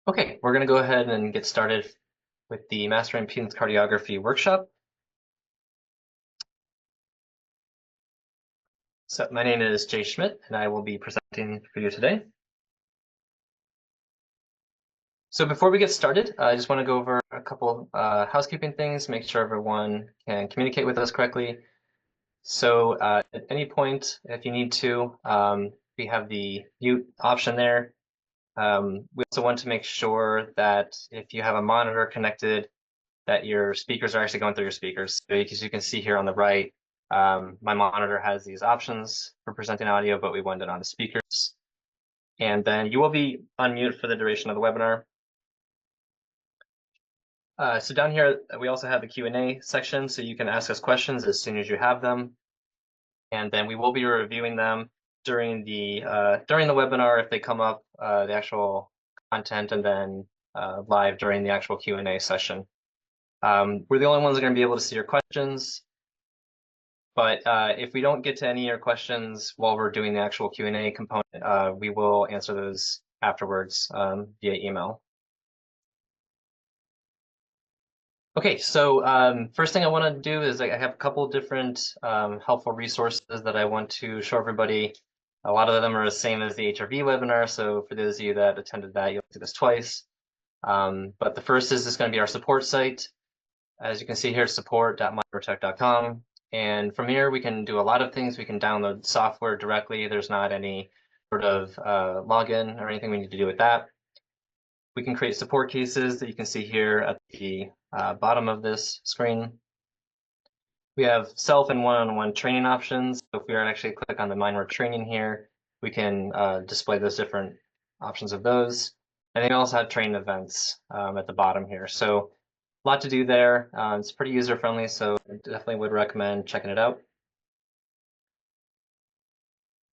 Okay, we're going to go ahead and get started with the Master Impedance Cardiography workshop. So my name is Jay Schmidt, and I will be presenting for you today. So before we get started, I just want to go over a couple housekeeping things, make sure everyone can communicate with us correctly. So at any point, if you need to, we have the mute option there. We also want to make sure that if you have a monitor connected, that your speakers are actually going through your speakers. So as you can see here on the right, my monitor has these options for presenting audio, but we want it on the speakers. And then you will be on mute for the duration of the webinar. So down here, we also have the Q&A section, so you can ask us questions as soon as you have them. And then we will be reviewing them during the webinar if they come up, the actual content, and then live during the actual Q&A session. We're the only ones that are going to be able to see your questions. But if we don't get to any of your questions while we're doing the actual Q&A component, we will answer those afterwards via email. Okay, so first thing I want to do is I have a couple different helpful resources that I want to show everybody. A lot of them are the same as the HRV webinar, so for those of you that attended that, you'll see this twice. But the first is just going to be our support site. As you can see here, support.mindwaretech.com. And from here, we can do a lot of things. We can download software directly. There's not any sort of login or anything we need to do with that. We can create support cases that you can see here at the bottom of this screen. We have self and one-on-one training options. So if we were to actually click on the MindWare training here, we can display those different options of those. And then we also have training events at the bottom here. So a lot to do there. It's pretty user-friendly, so I definitely would recommend checking it out.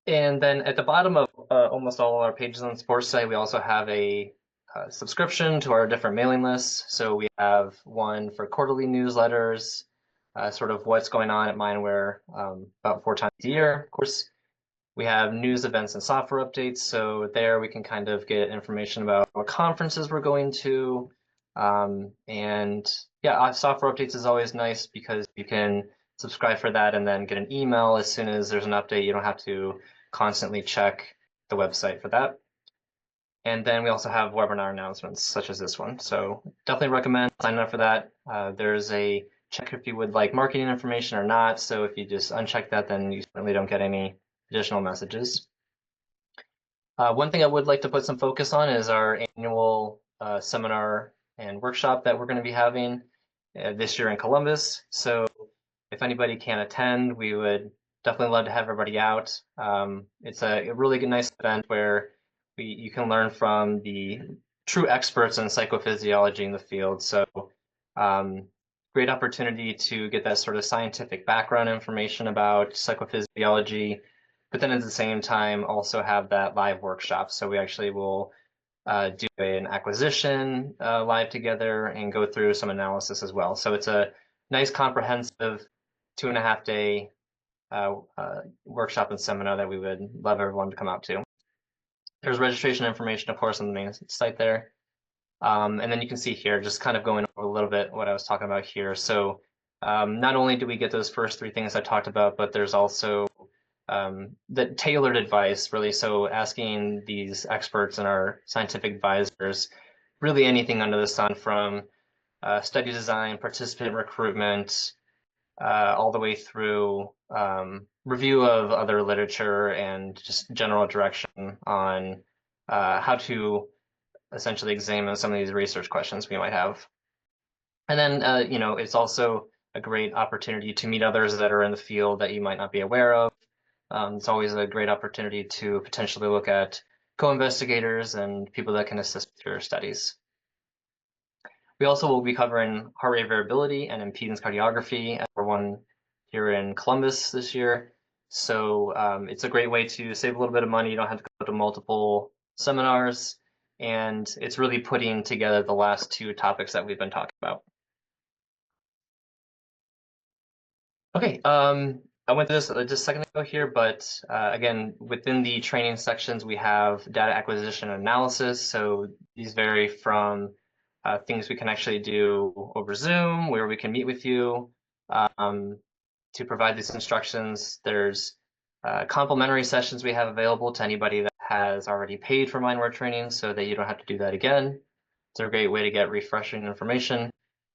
And then at the bottom of almost all our pages on the sports site, we also have a subscription to our different mailing lists. So we have one for quarterly newsletters, sort of what's going on at MindWare about 4 times a year. Of course, we have news, events, and software updates. So there we can kind of get information about what conferences we're going to. And yeah, software updates is always nice because you can subscribe for that and then get an email as soon as there's an update. You don't have to constantly check the website for that. And then we also have webinar announcements such as this one. So definitely recommend signing up for that. There's a check if you would like marketing information or not. So if you just uncheck that, then you certainly don't get any additional messages. One thing I would like to put some focus on is our annual seminar and workshop that we're going to be having this year in Columbus. So if anybody can attend, we would definitely love to have everybody out. It's a really good, nice event where you can learn from the true experts in psychophysiology in the field. So great opportunity to get that sort of scientific background information about psychophysiology, but then at the same time also have that live workshop. So we actually will do an acquisition live together and go through some analysis as well. So it's a nice comprehensive 2.5-day workshop and seminar that we would love everyone to come out to. There's registration information, of course, on the main site there. And then you can see here, just kind of going over a little bit what I was talking about here. So not only do we get those first 3 things I talked about, but there's also the tailored advice, really. So asking these experts and our scientific advisors, really anything under the sun, from study design, participant recruitment, all the way through review of other literature and just general direction on how to essentially examine some of these research questions we might have. And then, you know, it's also a great opportunity to meet others that are in the field that you might not be aware of. It's always a great opportunity to potentially look at co-investigators and people that can assist with your studies. We also will be covering heart rate variability and impedance cardiography at one here in Columbus this year. So it's a great way to save a little bit of money. You don't have to go to multiple seminars, and it's really putting together the last 2 topics that we've been talking about. Okay, I went through this just a second ago here, but again, within the training sections, we have data acquisition and analysis. So these vary from things we can actually do over Zoom, where we can meet with you um, to provide these instructions. There's complimentary sessions we have available to anybody that has already paid for MindWare training so that you don't have to do that again. It's a great way to get refreshing information.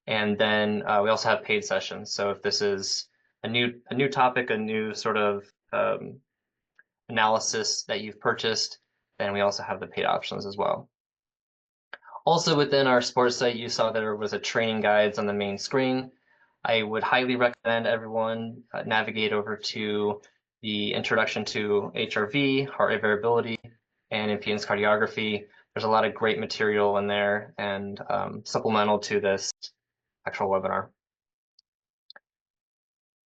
And then we also have paid sessions. So if this is a new topic, a new sort of analysis that you've purchased, then we also have the paid options as well. Also within our sports site, you saw there was a training guides on the main screen. I would highly recommend everyone navigate over to the Introduction to HRV, Heart Rate Variability, and Impedance Cardiography. There's a lot of great material in there and supplemental to this actual webinar.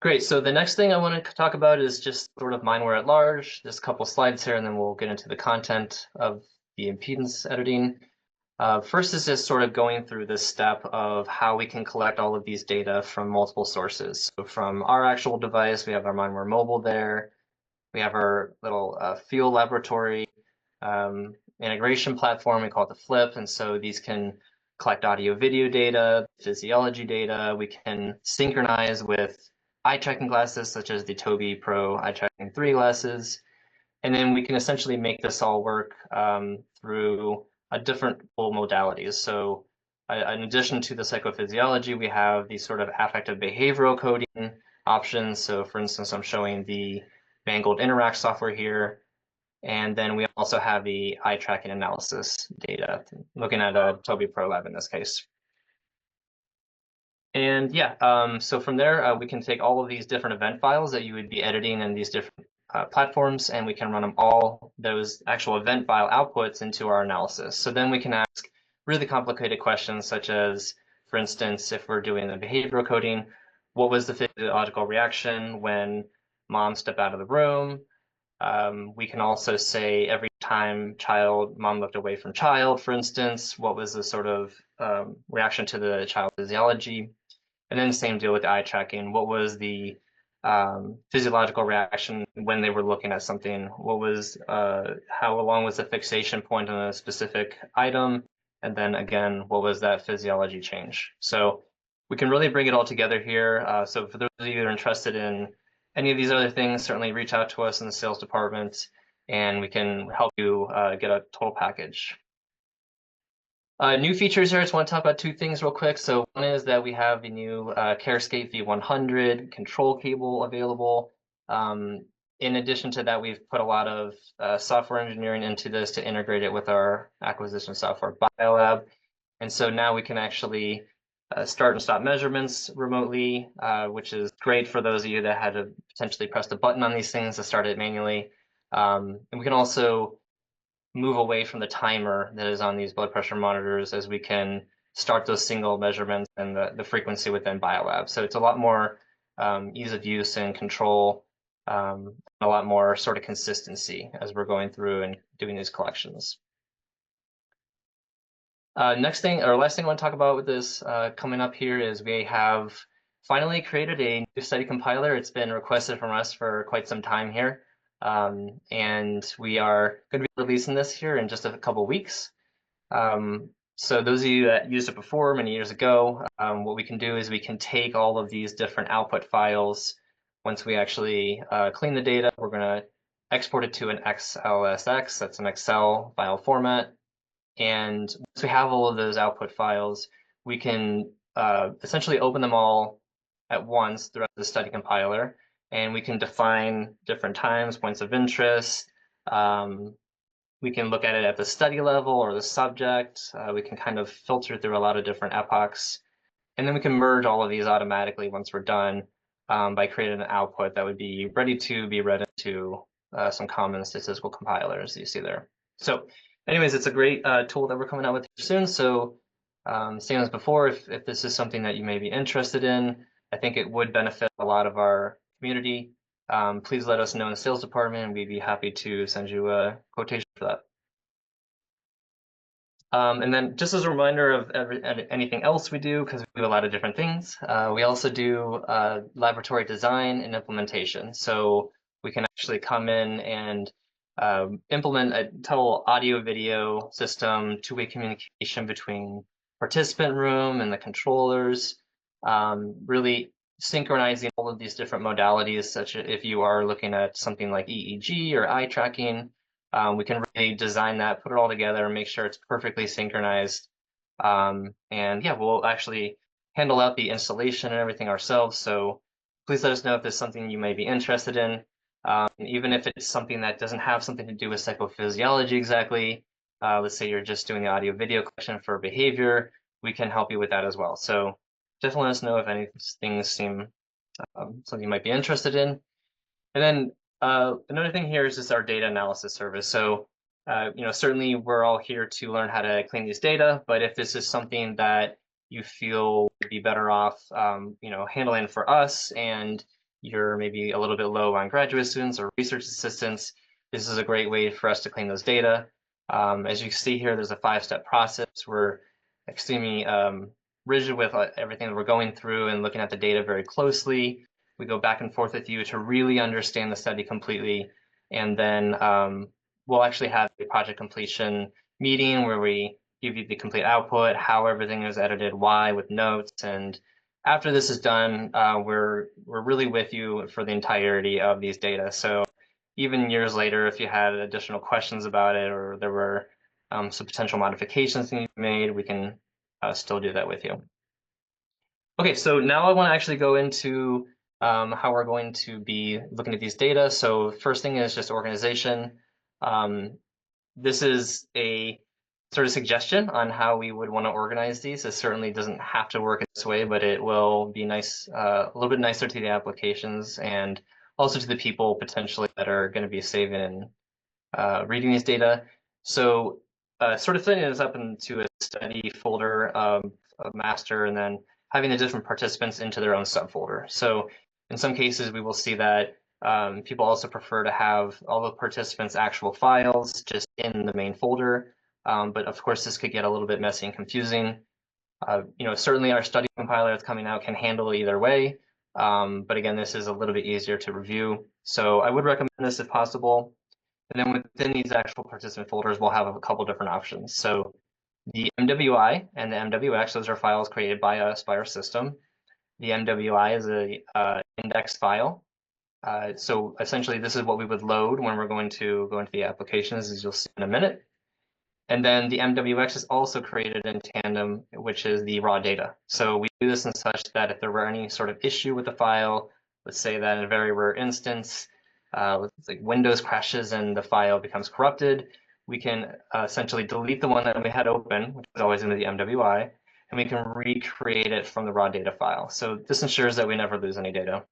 Great, so the next thing I want to talk about is just sort of MindWare at large. Just a couple slides here, and then we'll get into the content of the impedance editing. First is just sort of going through this step of how we can collect all of these data from multiple sources. So from our actual device, we have our MindWare mobile there. We have our little field laboratory integration platform. We call it the Flip. And so these can collect audio video data, physiology data. We can synchronize with eye tracking glasses, such as the Tobii Pro eye tracking 3 glasses. And then we can essentially make this all work through different modalities. So in addition to the psychophysiology, we have these sort of affective behavioral coding options. So for instance, I'm showing the Mangold Interact software here. And then we also have the eye tracking analysis data, looking at a Tobii Pro Lab in this case. And yeah, so from there, we can take all of these different event files that you would be editing in these different platforms, and we can run them all, those actual event file outputs, into our analysis. So then we can ask really complicated questions, such as, for instance, if we're doing the behavioral coding, what was the physiological reaction when mom stepped out of the room? We can also say every time mom looked away from child, for instance, what was the sort of reaction to the child physiology? And then same deal with eye tracking. What was the physiological reaction when they were looking at something? What was how long was the fixation point on a specific item? And then again, what was that physiology change? So we can really bring it all together here. So for those of you that are interested in any of these other things, certainly reach out to us in the sales department, and we can help you get a total package. New features here, I just want to talk about two things real quick. So one is that we have the new CareScape V100 control cable available. In addition to that, we've put a lot of software engineering into this to integrate it with our acquisition software BioLab. And so now we can actually start and stop measurements remotely, which is great for those of you that had to potentially press the button on these things to start it manually. And we can also move away from the timer that is on these blood pressure monitors as we can start those single measurements and the frequency within BioLab. So it's a lot more ease of use and control, a lot more sort of consistency as we're going through and doing these collections. Last thing I want to talk about with this coming up here is we have finally created a new study compiler. It's been requested from us for quite some time here. And we are going to be releasing this here in just a couple weeks. So those of you that used it before many years ago, what we can do is we can take all of these different output files. Once we actually clean the data, we're going to export it to an XLSX, that's an Excel file format. And once we have all of those output files, we can essentially open them all at once throughout the study compiler, and we can define different times, points of interest. We can look at it at the study level or the subject. We can kind of filter through a lot of different epochs. And then we can merge all of these automatically once we're done by creating an output that would be ready to be read into some common statistical compilers that you see there. So anyways, it's a great tool that we're coming out with soon. So same as before, if this is something that you may be interested in, I think it would benefit a lot of our community. Please let us know in the sales department, and we'd be happy to send you a quotation for that. And then just as a reminder of anything else we do, because we do a lot of different things, we also do laboratory design and implementation. So we can actually come in and implement a total audio-video system, two-way communication between participant room and the controllers, really synchronizing all of these different modalities, such as if you are looking at something like EEG or eye tracking, we can really design that, put it all together, and make sure it's perfectly synchronized. And yeah, we'll actually handle out the installation and everything ourselves. So please let us know if there's something you may be interested in. Even if it's something that doesn't have something to do with psychophysiology exactly, let's say you're just doing the audio video collection for behavior, we can help you with that as well. So definitely let us know if any things seem something you might be interested in. And then another thing here is just our data analysis service. So, certainly we're all here to learn how to clean these data, but if this is something that you feel would be better off, handling for us, and you're maybe a little bit low on graduate students or research assistants, this is a great way for us to clean those data. As you can see here, there's a 5-step process. We're extremely rigid with everything that we're going through and looking at the data very closely. We go back and forth with you to really understand the study completely. And then we'll actually have a project completion meeting where we give you the complete output, how everything is edited, why, with notes. And after this is done, we're really with you for the entirety of these data. So even years later, if you had additional questions about it or there were some potential modifications that you made, we can still do that with you. Okay, so now I want to actually go into how we're going to be looking at these data. So first thing is just organization. This is a sort of suggestion on how we would want to organize these. It certainly doesn't have to work this way, but it will be nice, a little bit nicer to the applications and also to the people potentially that are going to be saving and reading these data. So sort of setting this up into a study folder, a master, and then having the different participants into their own subfolder. So in some cases, we will see that people also prefer to have all the participants' actual files just in the main folder. But of course, this could get a little bit messy and confusing. Certainly our study compiler that's coming out can handle either way. But again, this is a little bit easier to review. So I would recommend this if possible. And then within these actual participant folders, we'll have a couple different options. So the MWI and the MWX, those are files created by us, by our system. The MWI is a index file. So essentially, this is what we would load when we're going to go into the applications, as you'll see in a minute. And then the MWX is also created in tandem, which is the raw data. So we do this in such that if there were any sort of issue with the file, let's say that in a very rare instance, like Windows crashes and the file becomes corrupted, we can essentially delete the one that we had open, which is always into the MWI, and we can recreate it from the raw data file. So this ensures that we never lose any data.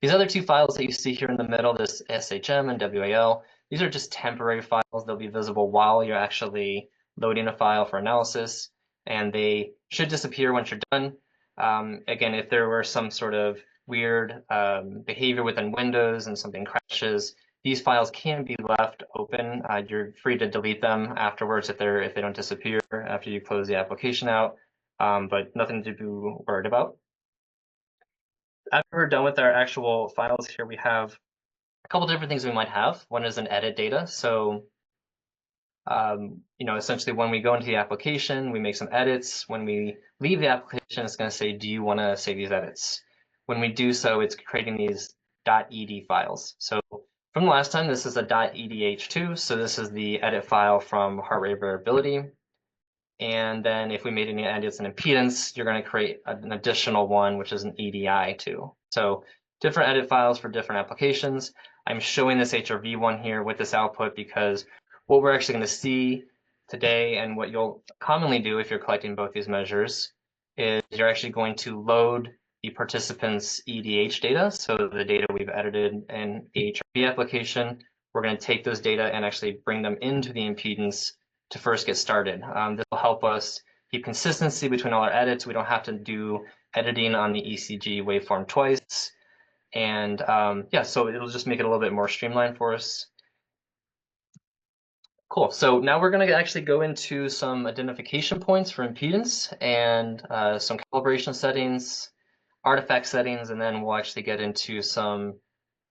These other two files that you see here in the middle, this SHM and WAL, these are just temporary files. They'll be visible while you're actually loading a file for analysis, and they should disappear once you're done. Again, if there were some sort of weird behavior within Windows and something crashes, these files can be left open. You're free to delete them afterwards if they don't disappear after you close the application out, but nothing to be worried about. After we're done with our actual files here, we have a couple different things we might have. One is an edit data. So, essentially when we go into the application, we make some edits. When we leave the application, it's going to say, do you want to save these edits? When we do so, it's creating these .ed files. So from the last time, this is a .edh2. So this is the edit file from heart rate variability. And then if we made any edits in impedance, you're going to create an additional one, which is an EDI2. So different edit files for different applications. I'm showing this HRV one here with this output because what we're actually going to see today and what you'll commonly do if you're collecting both these measures is you're actually going to load the participants' EDH data, so the data we've edited in the HRV application. We're going to take those data and actually bring them into the impedance to first get started. This will help us keep consistency between all our edits. We don't have to do editing on the ECG waveform twice. And so it'll just make it a little bit more streamlined for us. Cool. So now we're going to actually go into some identification points for impedance and some calibration settings, artifact settings, and then we'll actually get into some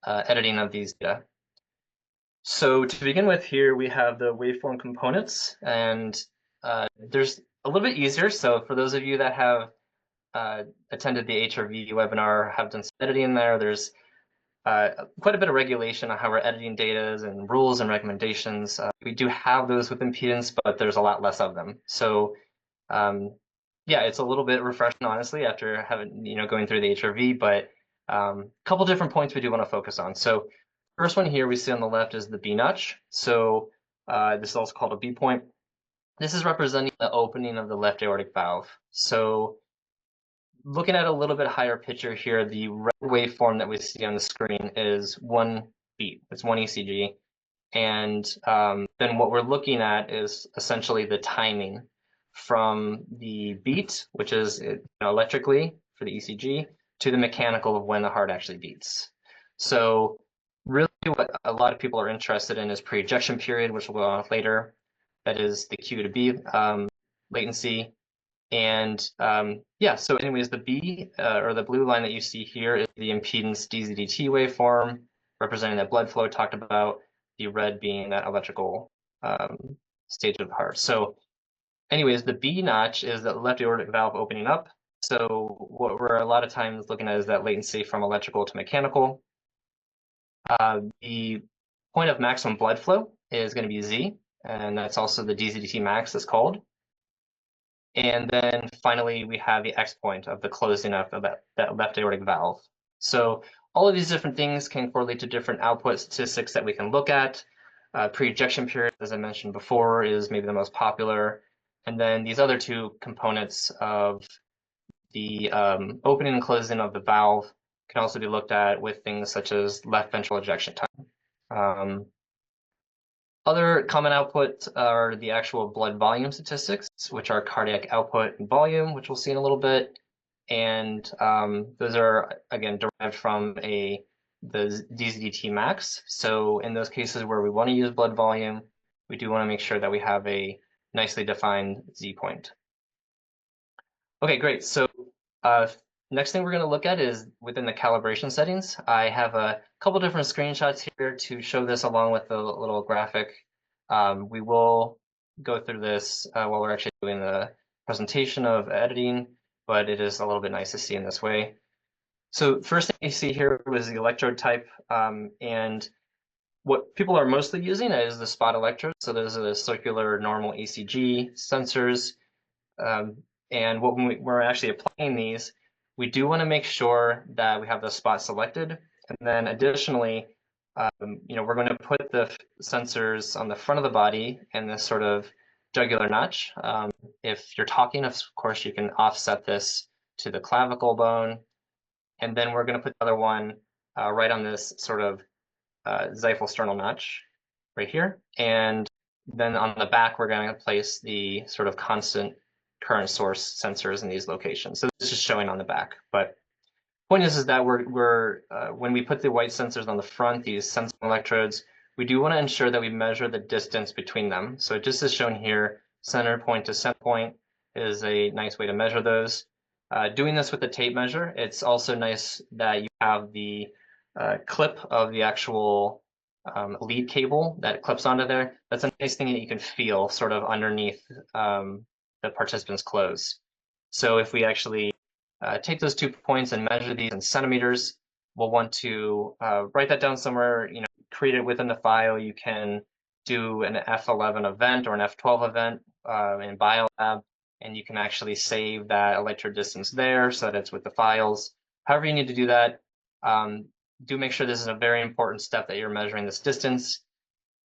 editing of these data. So to begin with here, we have the waveform components, and there's a little bit easier. So for those of you that have attended the HRV webinar, have done some editing there, there's quite a bit of regulation on how we're editing data and rules and recommendations. We do have those with impedance, but there's a lot less of them. So yeah, it's a little bit refreshing, honestly, after having going through the HRV, but a couple different points we do want to focus on. So first one here we see on the left is the B notch. So this is also called a B point. This is representing the opening of the left aortic valve. So looking at a little bit higher picture here, the red waveform that we see on the screen is 1 beat. It's 1 ECG. And then what we're looking at is essentially the timing from the beat, which is electrically for the ECG, to the mechanical of when the heart actually beats. So really what a lot of people are interested in is pre-ejection period, which we'll go on later. That is the Q to B latency. And yeah, so anyways, the B or the blue line that you see here is the impedance DZDT waveform, representing that blood flow talked about, the red being that electrical stage of the heart. So anyways, the B notch is the left aortic valve opening up. So what we're a lot of times looking at is that latency from electrical to mechanical. The point of maximum blood flow is going to be Z, and that's also the DZDT max is called. And then finally, we have the X point of the closing up of that left aortic valve. So all of these different things can correlate to different output statistics that we can look at. Pre-ejection period, as I mentioned before, is maybe the most popular. And then these other two components of the opening and closing of the valve can also be looked at with things such as left ventral ejection time. Other common outputs are the actual blood volume statistics, which are cardiac output and volume, which we'll see in a little bit. And those are, again, derived from the DZDT max. So in those cases where we want to use blood volume, we do want to make sure that we have a nicely defined Z point. Okay, great. So next thing we're going to look at is within the calibration settings. I have a couple different screenshots here to show this along with the little graphic. We will go through this while we're actually doing the presentation of editing, but it is a little bit nice to see in this way. So first thing you see here was the electrode type, and what people are mostly using is the spot electrodes. So those are the circular normal ECG sensors. And when we're actually applying these, we do want to make sure that we have the spot selected. And then additionally, we're going to put the sensors on the front of the body in this sort of jugular notch. If you're talking, of course, you can offset this to the clavicle bone. And then we're going to put the other one right on this sort of xiphosternal notch right here. And then on the back, we're going to place the sort of constant current source sensors in these locations. So this is showing on the back. But point is that we're when we put the white sensors on the front, these sensing electrodes, we do want to ensure that we measure the distance between them. So just as shown here, center point to center point is a nice way to measure those. Doing this with a tape measure, it's also nice that you have the clip of the actual lead cable that clips onto there. That's a nice thing that you can feel sort of underneath the participant's clothes. So if we actually take those 2 points and measure these in centimeters, we'll want to write that down somewhere, create it within the file. You can do an F11 event or an F12 event in BioLab, and you can actually save that electrode distance there so that it's with the files. However you need to do that, do make sure this is a very important step that you're measuring this distance.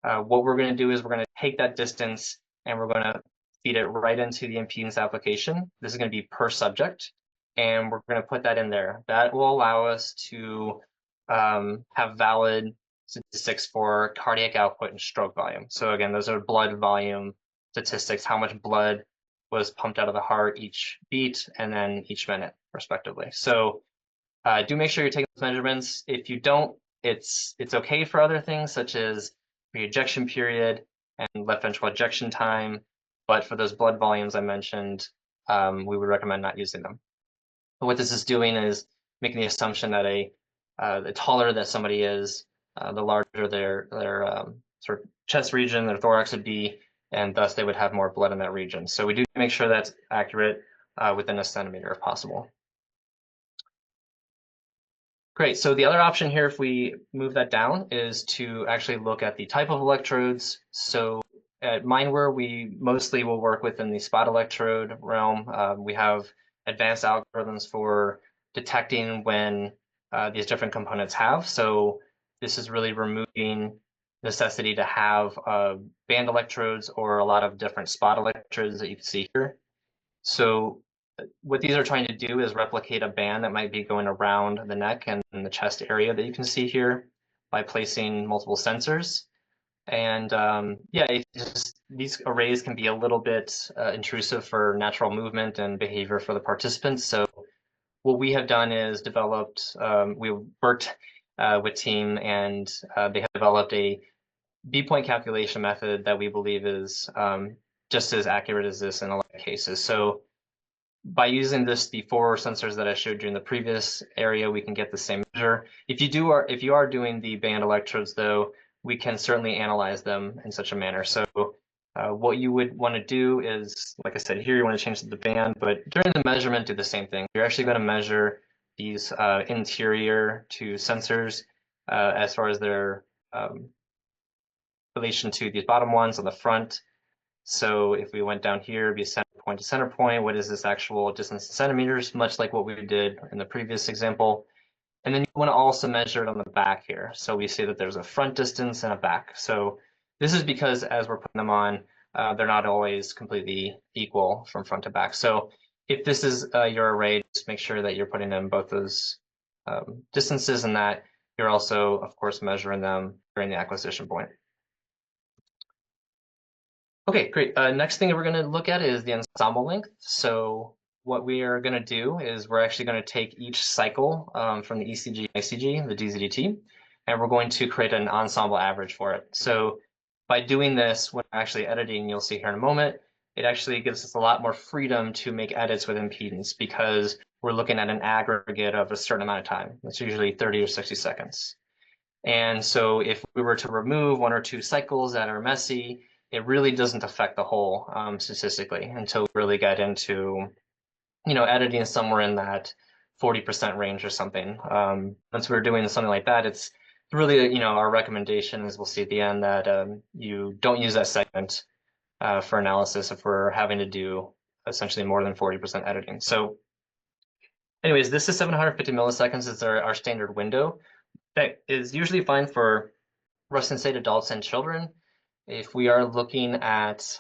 What we're going to do is we're going to take that distance and we're going to feed it right into the impedance application. This is going to be per subject, and we're going to put that in there. That will allow us to have valid statistics for cardiac output and stroke volume. So again, those are blood volume statistics, how much blood was pumped out of the heart each beat and then each minute, respectively. So do make sure you're taking those measurements. If you don't, it's okay for other things such as pre-ejection period, and left ventricle ejection time. But for those blood volumes I mentioned, we would recommend not using them. But what this is doing is making the assumption that the taller that somebody is, the larger their sort of chest region, their thorax would be, and thus they would have more blood in that region. So we do make sure that's accurate within a centimeter if possible. Great, so the other option here, if we move that down, is to actually look at the type of electrodes. So at MindWare, we mostly will work within the spot electrode realm. We have advanced algorithms for detecting when these different components have. So this is really removing necessity to have band electrodes or a lot of different spot electrodes that you can see here. So what these are trying to do is replicate a band that might be going around the neck and the chest area that you can see here by placing multiple sensors. And yeah, these arrays can be a little bit intrusive for natural movement and behavior for the participants. So what we have done is developed, we worked with team, and they have developed a B-point calculation method that we believe is just as accurate as this in a lot of cases. So by using the 4 sensors that I showed you in the previous area, we can get the same measure. If you are doing the band electrodes, though, we can certainly analyze them in such a manner. So what you would want to do is, like I said, here you want to change the band, but during the measurement, do the same thing. You're actually going to measure these interior to sensors as far as their relation to these bottom ones on the front. So if we went down here, it'd be center point to center point. What is this actual distance in centimeters? Much like what we did in the previous example. And then you want to also measure it on the back here. So we see that there's a front distance and a back. So this is because as we're putting them on, they're not always completely equal from front to back. So if this is your array, just make sure that you're putting in both those distances, and that you're also, of course, measuring them during the acquisition point. Okay, great. Next thing that we're going to look at is the ensemble length. So what we are going to do is we're actually going to take each cycle from the ECG, ICG, the DZDT, and we're going to create an ensemble average for it. So by doing this, when we're actually editing, you'll see here in a moment, it actually gives us a lot more freedom to make edits with impedance because we're looking at an aggregate of a certain amount of time. That's usually 30 or 60 seconds. And so if we were to remove 1 or 2 cycles that are messy, it really doesn't affect the whole statistically until we really get into, editing somewhere in that 40% range or something. Once we're doing something like that, it's really, our recommendation is, we'll see at the end, that you don't use that segment for analysis if we're having to do essentially more than 40% editing. So anyways, this is 750 milliseconds is our standard window. That is usually fine for Russian-state adults and children. If we are looking at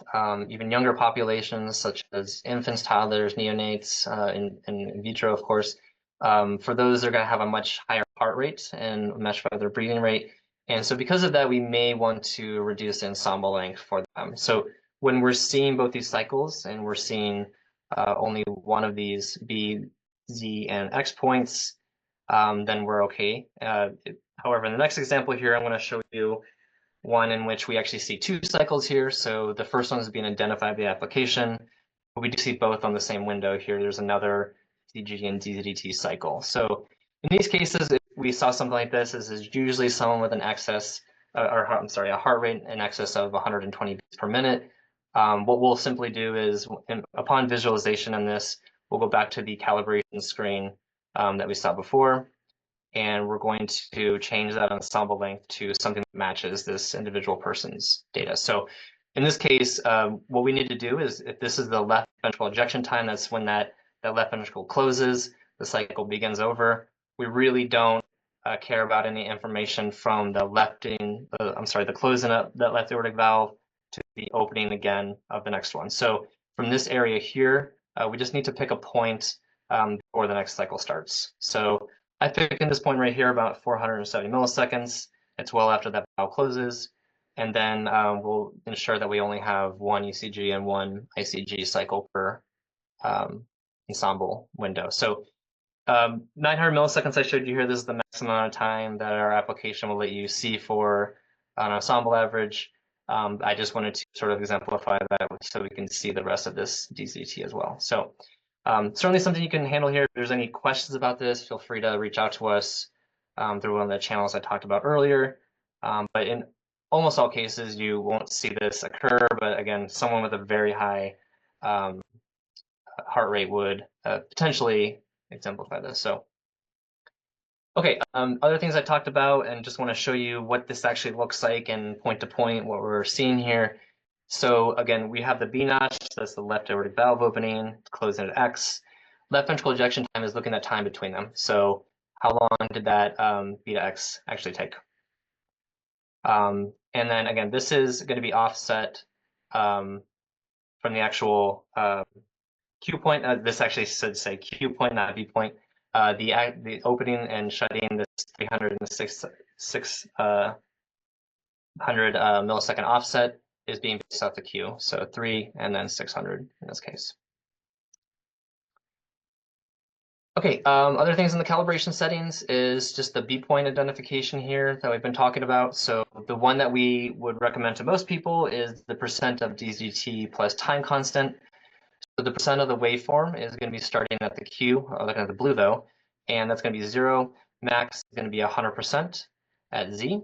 even younger populations, such as infants, toddlers, neonates, in vitro, of course, for those, they're going to have a much higher heart rate and much better breathing rate. And so because of that, we may want to reduce the ensemble length for them. So when we're seeing both these cycles and we're seeing only one of these B, Z, and X points, then we're okay. However, in the next example here, I'm going to show you one in which we actually see 2 cycles here. So the first one is being identified by the application, but we do see both on the same window here. There's another CG and DZDT cycle. So in these cases, if we saw something like this, this is usually someone with an excess, a heart rate in excess of 120 beats per minute. What we'll simply do is, upon visualization in this, we'll go back to the calibration screen that we saw before, and we're going to change that ensemble length to something that matches this individual person's data. So in this case, what we need to do is, if this is the left ventricle ejection time, that's when that left ventricle closes, the cycle begins over. We really don't care about any information from the the closing up that left aortic valve to the opening again of the next one. So from this area here, we just need to pick a point before the next cycle starts. So I picked in this point right here about 470 milliseconds. It's well after that valve closes. And then we'll ensure that we only have 1 ECG and 1 ICG cycle per ensemble window. So 900 milliseconds I showed you here, this is the maximum amount of time that our application will let you see for an ensemble average. I just wanted to sort of exemplify that so we can see the rest of this DCT as well. So certainly something you can handle here. If there's any questions about this, feel free to reach out to us through one of the channels I talked about earlier. But in almost all cases, you won't see this occur. But again, someone with a very high heart rate would potentially exemplify this. So, okay, other things I talked about, and just want to show you what this actually looks like and point to point what we're seeing here. So again, we have the B notch, that's the left aortic valve opening, closing at X. Left ventricle ejection time is looking at time between them. So how long did that B to X actually take? And then again, this is going to be offset from the actual Q point. This actually should say Q point, not V point. The opening and shutting this 600 millisecond offset is being based off the Q. So 3 and then 600 in this case. Okay, other things in the calibration settings is just the B point identification here that we've been talking about. So the one that we would recommend to most people is the percent of DZT plus time constant. So the percent of the waveform is going to be starting at the Q, looking at the blue though, and that's going to be 0. Max is going to be 100% at Z.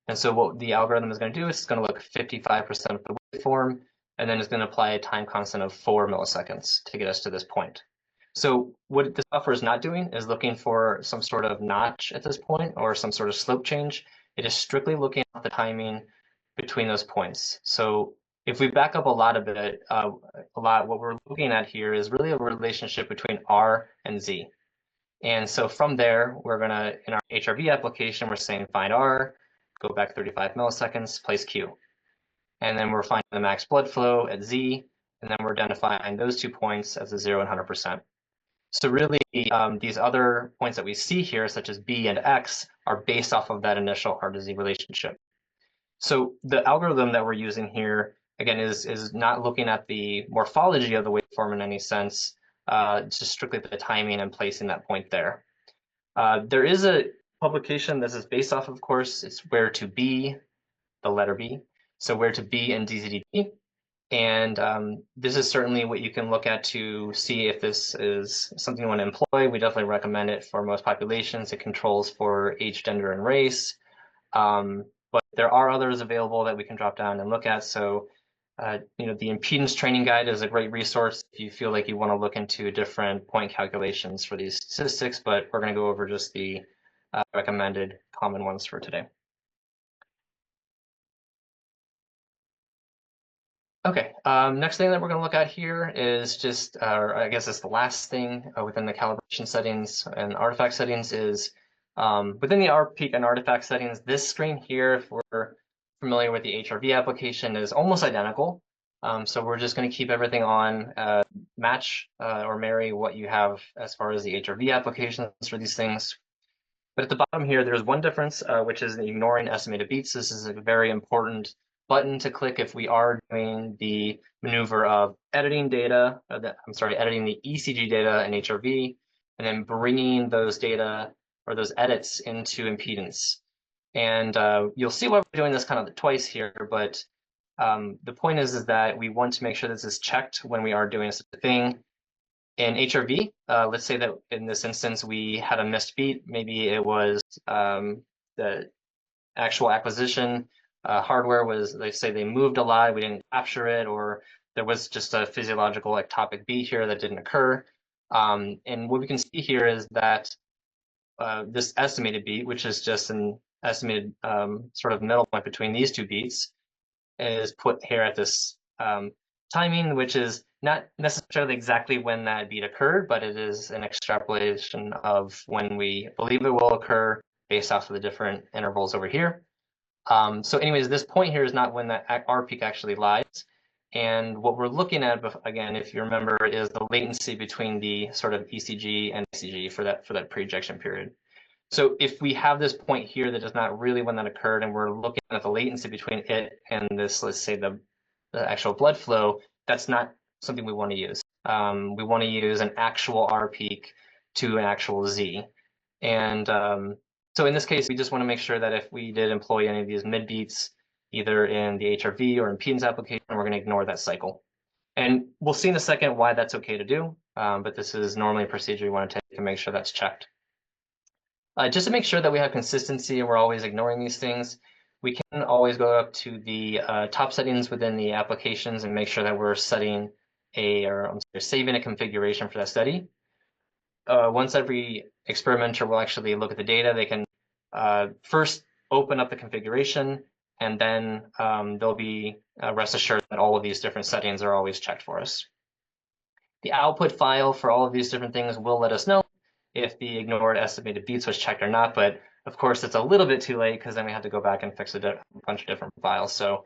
And so what the algorithm is going to do is it's going to look 55% of the waveform, and then it's going to apply a time constant of 4 milliseconds to get us to this point. So what the software is not doing is looking for some sort of notch at this point or some sort of slope change. It is strictly looking at the timing between those points. So if we back up a lot, what we're looking at here is really a relationship between R and Z. And so from there, we're gonna, in our HRV application, we're saying find R, go back 35 milliseconds, place Q. And then we're finding the max blood flow at Z, and then we're identifying those 2 points as the 0 and 100%. So really, these other points that we see here, such as B and X, are based off of that initial R to Z relationship. So the algorithm that we're using here, again, is not looking at the morphology of the waveform in any sense, just strictly the timing and placing that point there. There is a publication this is based off of course. It's Where to Be, the letter B. So Where to Be in DZT. And this is certainly what you can look at to see if this is something you want to employ. We definitely recommend it for most populations. It controls for age, gender, and race. But there are others available that we can drop down and look at. So, the impedance training guide is a great resource if you feel like you want to look into different point calculations for these statistics, but we're going to go over just the recommended common ones for today. Okay, next thing that we're going to look at here is just, or I guess it's the last thing within the calibration settings and artifact settings is within the RPeak and artifact settings, this screen here, if we're familiar with the HRV application, is almost identical. So we're just going to keep everything on, match or marry what you have as far as the HRV applications for these things. But at the bottom here, there's one difference, which is ignoring estimated beats. This is a very important button to click if we are doing the maneuver of editing data, editing the ECG data in HRV, and then bringing those data or those edits into impedance. And you'll see why we're doing this kind of twice here, but the point is that we want to make sure this is checked when we are doing such a thing. In HRV, let's say that in this instance we had a missed beat. Maybe it was the actual acquisition hardware was, they say they moved a lot, we didn't capture it, or there was just a physiological ectopic beat here that didn't occur. And what we can see here is that this estimated beat, which is just an estimated sort of middle point between these two beats, is put here at this timing, which is not necessarily exactly when that beat occurred, but it is an extrapolation of when we believe it will occur based off of the different intervals over here. So anyways, this point here is not when that R peak actually lies. And what we're looking at, again, if you remember, is the latency between the sort of ECG and ICG for that pre-ejection period. So if we have this point here that is not really when that occurred, and we're looking at the latency between it and this, let's say the actual blood flow, that's not something we want to use. We want to use an actual R peak to an actual Z. And so in this case, we just want to make sure that if we did employ any of these mid beats, either in the HRV or impedance application, we're going to ignore that cycle. And we'll see in a second why that's okay to do, but this is normally a procedure you want to take to make sure that's checked. Just to make sure that we have consistency and we're always ignoring these things, we can always go up to the top settings within the applications and make sure that we're setting saving a configuration for that study. Once every experimenter will actually look at the data, they can first open up the configuration, and then they'll be rest assured that all of these different settings are always checked for us. The output file for all of these different things will let us know if the ignored estimated beats was checked or not, but of course it's a little bit too late because then we have to go back and fix a bunch of different files. So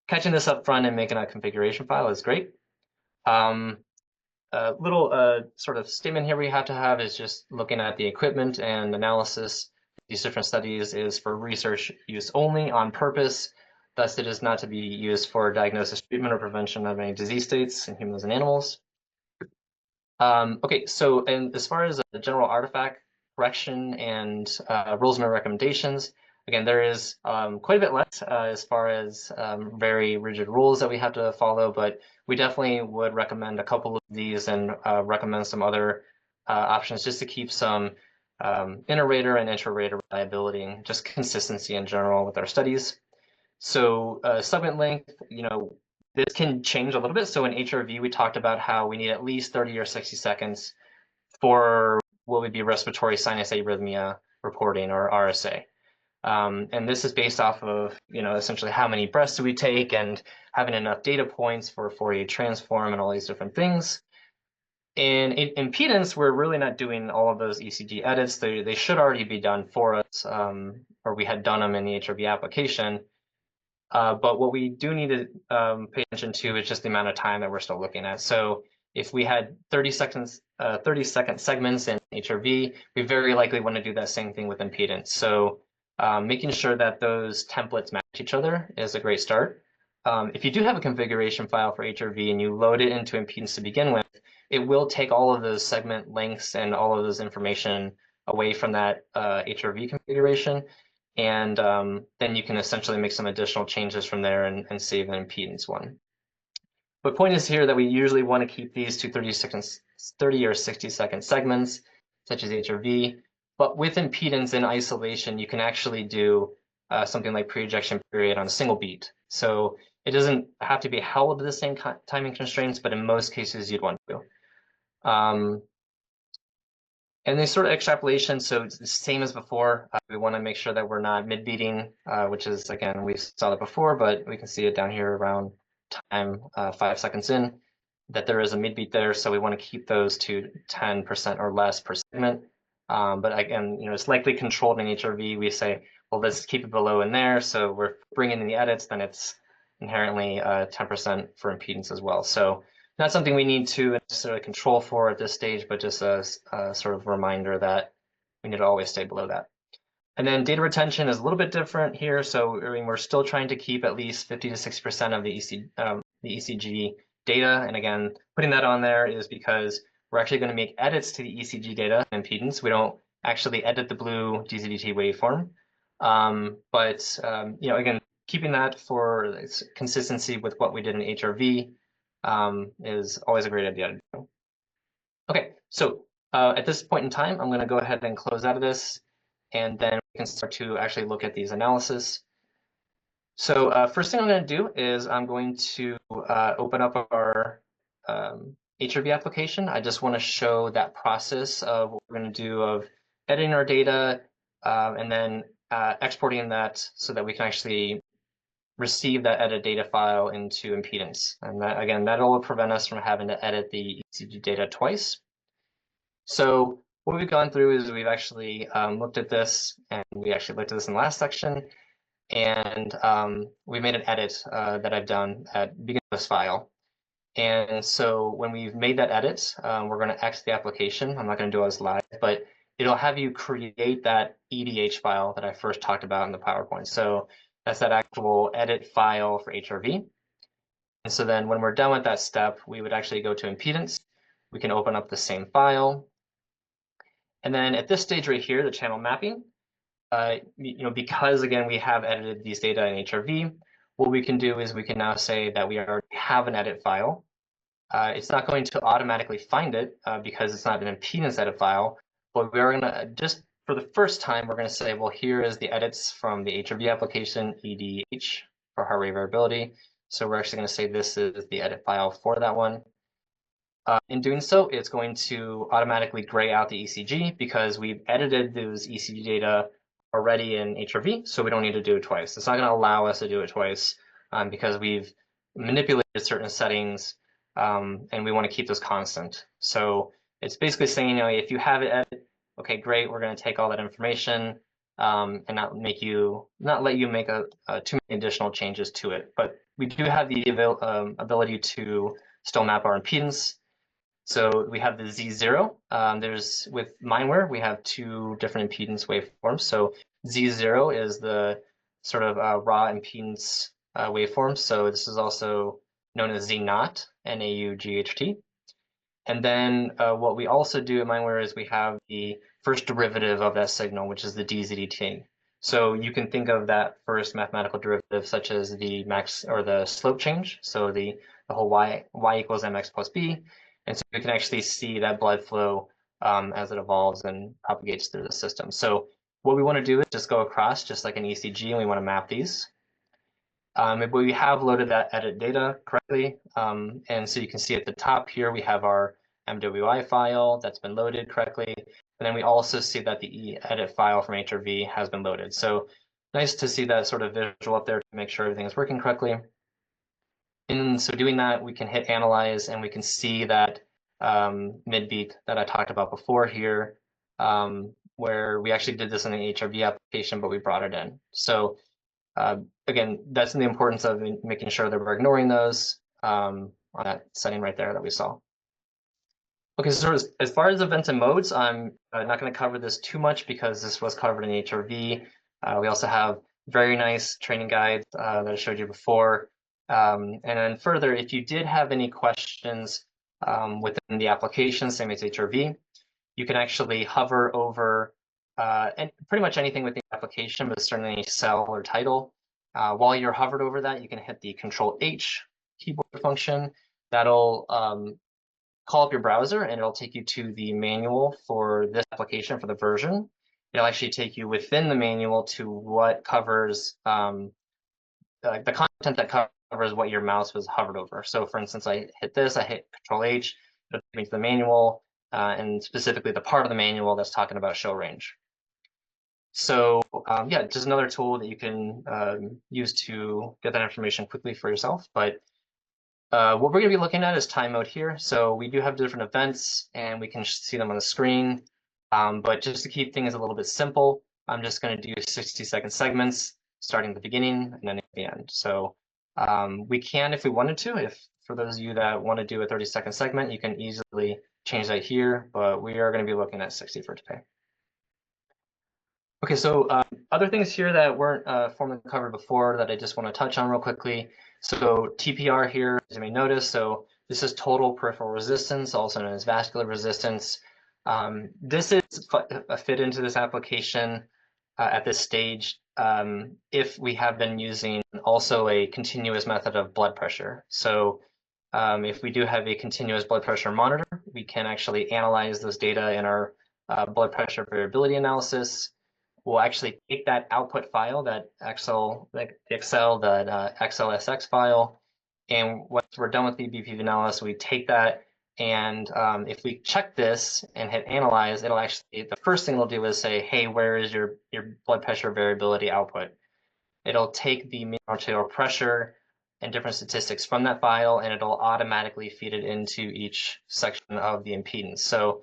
catching this up front and making a configuration file is great. A little sort of statement here we have to have is just looking at the equipment and analysis. These different studies is for research use only on purpose. Thus, it is not to be used for diagnosis, treatment, or prevention of any disease states in humans and animals. Okay, so and as far as the general artifact correction and rules and recommendations, again, there is quite a bit less as far as very rigid rules that we have to follow, but we definitely would recommend a couple of these and recommend some other options just to keep some inter-rater and intra-rater reliability and just consistency in general with our studies. So segment length, this can change a little bit. So in HRV, we talked about how we need at least 30 or 60 seconds for what would be respiratory sinus arrhythmia reporting, or RSA. And this is based off of, essentially how many breaths do we take and having enough data points for Fourier transform and all these different things. In impedance, we're really not doing all of those ECG edits. They should already be done for us, or we had done them in the HRV application. But what we do need to pay attention to is just the amount of time that we're still looking at. So if we had 30-second segments in HRV, we very likely want to do that same thing with impedance. So making sure that those templates match each other is a great start. If you do have a configuration file for HRV and you load it into impedance to begin with, it will take all of those segment lengths and all of those information away from that HRV configuration. And then you can essentially make some additional changes from there and save an impedance one. But point is here that we usually want to keep these to 30 or 60-second segments, such as HRV. But with impedance in isolation, you can actually do something like pre-ejection period on a single beat. So it doesn't have to be held to the same timing constraints, but in most cases you'd want to. And they sort of extrapolation, so it's the same as before. We want to make sure that we're not mid-beating, which is, again, we saw that before, but we can see it down here around time 5 seconds in, that there is a mid-beat there. So we want to keep those to 10% or less per segment. But again, it's likely controlled in HRV. We say, well, let's keep it below in there. So we're bringing in the edits, then it's inherently 10% for impedance as well. So not something we need to necessarily control for at this stage, but just a sort of reminder that we need to always stay below that. And then data retention is a little bit different here. So I mean, we're still trying to keep at least 50 to 60% of the ECG data. And again, putting that on there is because we're actually going to make edits to the ECG data and impedance. We don't actually edit the blue DZDT waveform. Again, keeping that for consistency with what we did in HRV is always a great idea to do. Okay, so at this point in time, I'm going to go ahead and close out of this, and then we can start to actually look at these analysis. So first thing I'm going to do is I'm going to open up our HRV application. I just want to show that process of what we're going to do of editing our data and then exporting that so that we can actually receive that edit data file into impedance. And that, again, that'll prevent us from having to edit the ECG data twice. So what we've gone through is we've actually looked at this, and we actually looked at this in the last section, and we made an edit that I've done at the beginning of this file. And so when we've made that edit, we're going to exit the application. I'm not going to do it as live, but it'll have you create that EDH file that I first talked about in the PowerPoint. So that's that actual edit file for HRV. And so then when we're done with that step, we would actually go to impedance. We can open up the same file. And then at this stage right here, the channel mapping, because again, we have edited these data in HRV, what we can do is we can now say that we already have an edit file. It's not going to automatically find it because it's not an impedance edit file, but we are going to, just for the first time, we're going to say, well, here is the edits from the HRV application, EDH, for heart rate variability. So we're actually going to say this is the edit file for that one. In doing so, it's going to automatically gray out the ECG because we've edited those ECG data already in HRV, so we don't need to do it twice. It's not going to allow us to do it twice because we've manipulated certain settings and we want to keep those constant. So it's basically saying, you know, if you have it edit, okay, great, we're going to take all that information and not let you make too many additional changes to it. But we do have the ability to still map our impedance. So we have the Z0. There's with MindWare, we have two different impedance waveforms. So Z0 is the sort of raw impedance waveform. So this is also known as Z0, NAUGHT. And then what we also do at MindWare is we have the first derivative of that signal, which is the DZDT. So you can think of that first mathematical derivative such as the max or the slope change. So the whole y equals mx plus b. And so you can actually see that blood flow as it evolves and propagates through the system. So what we want to do is just go across just like an ECG, and we want to map these. We have loaded that edit data correctly. And so you can see at the top here, we have our MWI file that's been loaded correctly. And then we also see that the edit file from HRV has been loaded. So nice to see that sort of visual up there to make sure everything is working correctly. And so doing that, we can hit analyze and we can see that mid-beat that I talked about before here, where we actually did this in the HRV application, but we brought it in. So again, that's the importance of making sure that we're ignoring those on that setting right there that we saw. Okay, so as far as events and modes, I'm not going to cover this too much because this was covered in HRV. We also have very nice training guides that I showed you before. And then further, if you did have any questions within the application, same as HRV, you can actually hover over and pretty much anything within the application, but certainly any cell or title. While you're hovered over that, you can hit the Control-H keyboard function. That'll call up your browser and it'll take you to the manual for this application for the version. It'll actually take you within the manual to what covers the content that covers what your mouse was hovered over. So for instance, I hit this, I hit Control-H, it'll take me to the manual and specifically the part of the manual that's talking about show range. So yeah, just another tool that you can use to get that information quickly for yourself. But what we're going to be looking at is time mode here. So we do have different events and we can see them on the screen. But just to keep things a little bit simple, I'm just going to do 60-second segments starting at the beginning and then at the end. So we can, if we wanted to, if for those of you that want to do a 30-second segment, you can easily change that here, but we are going to be looking at 60 for today. Okay, so other things here that weren't formally covered before that I just want to touch on real quickly. So TPR here, as you may notice, so this is total peripheral resistance, also known as vascular resistance. This is a fit into this application at this stage if we have been using also a continuous method of blood pressure. So if we do have a continuous blood pressure monitor, we can actually analyze those data in our blood pressure variability analysis. We'll actually take that output file, that XLSX file, and once we're done with the BPV analysis, we take that, and if we check this and hit analyze, it'll actually, the first thing it'll do is say, hey, where is your blood pressure variability output? It'll take the mean arterial pressure and different statistics from that file, and it'll automatically feed it into each section of the impedance. So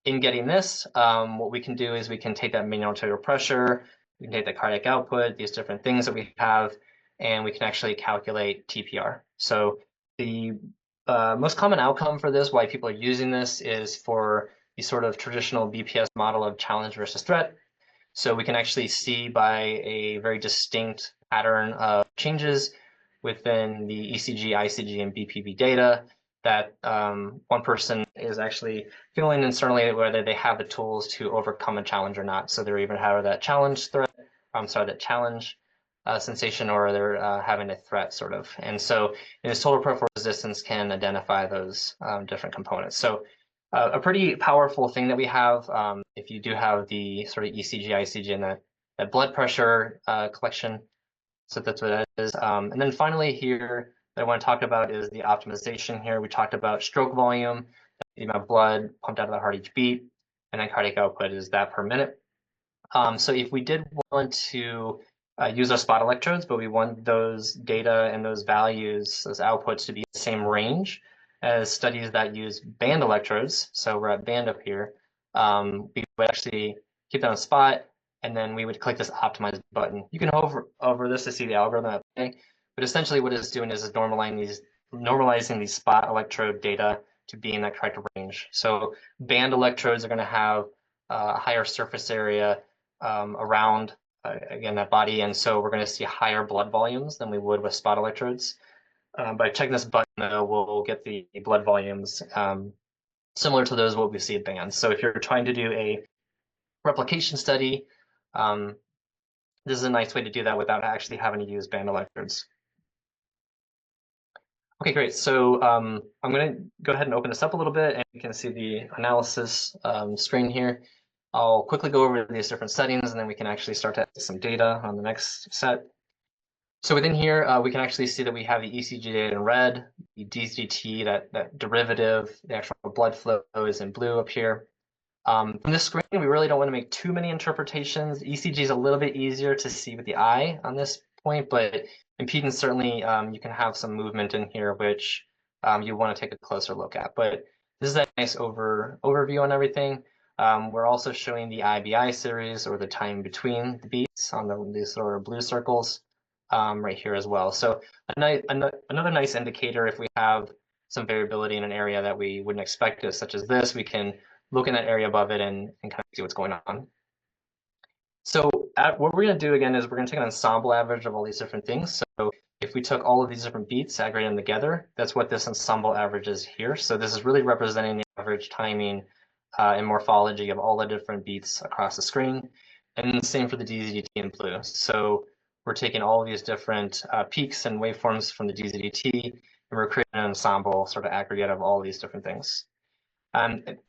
in getting this, what we can do is we can take that mean arterial pressure, we can take the cardiac output, these different things that we have, and we can actually calculate TPR. So the most common outcome for this, why people are using this, is for the sort of traditional BPS model of challenge versus threat. So we can actually see by a very distinct pattern of changes within the ECG, ICG, and BPV data that one person is actually feeling internally whether they have the tools to overcome a challenge or not. So they're even have that challenge threat, that challenge sensation or they're having a threat, sort of. And so this total peripheral resistance can identify those different components. So a pretty powerful thing that we have, if you do have the sort of ECG, ICG, and that blood pressure collection. So that's what that is. And then finally here, that I want to talk about is the optimization here. We talked about stroke volume, the amount of blood pumped out of the heart each beat, and then cardiac output is that per minute. So if we did want to use our spot electrodes, but we want those data and those values, those outputs to be the same range as studies that use band electrodes, so we're at band up here, we would actually keep that on spot, and then we would click this optimize button. You can hover over this to see the algorithm at play, but essentially what it's doing is normalizing these spot electrode data to be in that correct range. So band electrodes are going to have a higher surface area around, again, that body. And so we're going to see higher blood volumes than we would with spot electrodes. By checking this button, though, we'll get the blood volumes similar to those what we see at bands. So if you're trying to do a replication study, this is a nice way to do that without actually having to use band electrodes. Okay, great. So I'm going to go ahead and open this up a little bit, and you can see the analysis screen here. I'll quickly go over these different settings, and then we can actually start to add some data on the next set. So within here, we can actually see that we have the ECG data in red, the DZT, that derivative, the actual blood flow is in blue up here. From this screen, we really don't want to make too many interpretations. ECG is a little bit easier to see with the eye on this point, but impedance, certainly you can have some movement in here, which you want to take a closer look at. But this is a nice overview on everything. We're also showing the IBI series, or the time between the beats, on these sort of blue circles right here as well. So another nice indicator, if we have some variability in an area that we wouldn't expect, such as this, we can look in that area above it and kind of see what's going on. So what we're going to do again is we're going to take an ensemble average of all these different things. So if we took all of these different beats, aggregate them together, that's what this ensemble average is here. So this is really representing the average timing and morphology of all the different beats across the screen. And the same for the DZDT in blue. So we're taking all of these different peaks and waveforms from the DZDT, and we're creating an ensemble sort of aggregate of all these different things.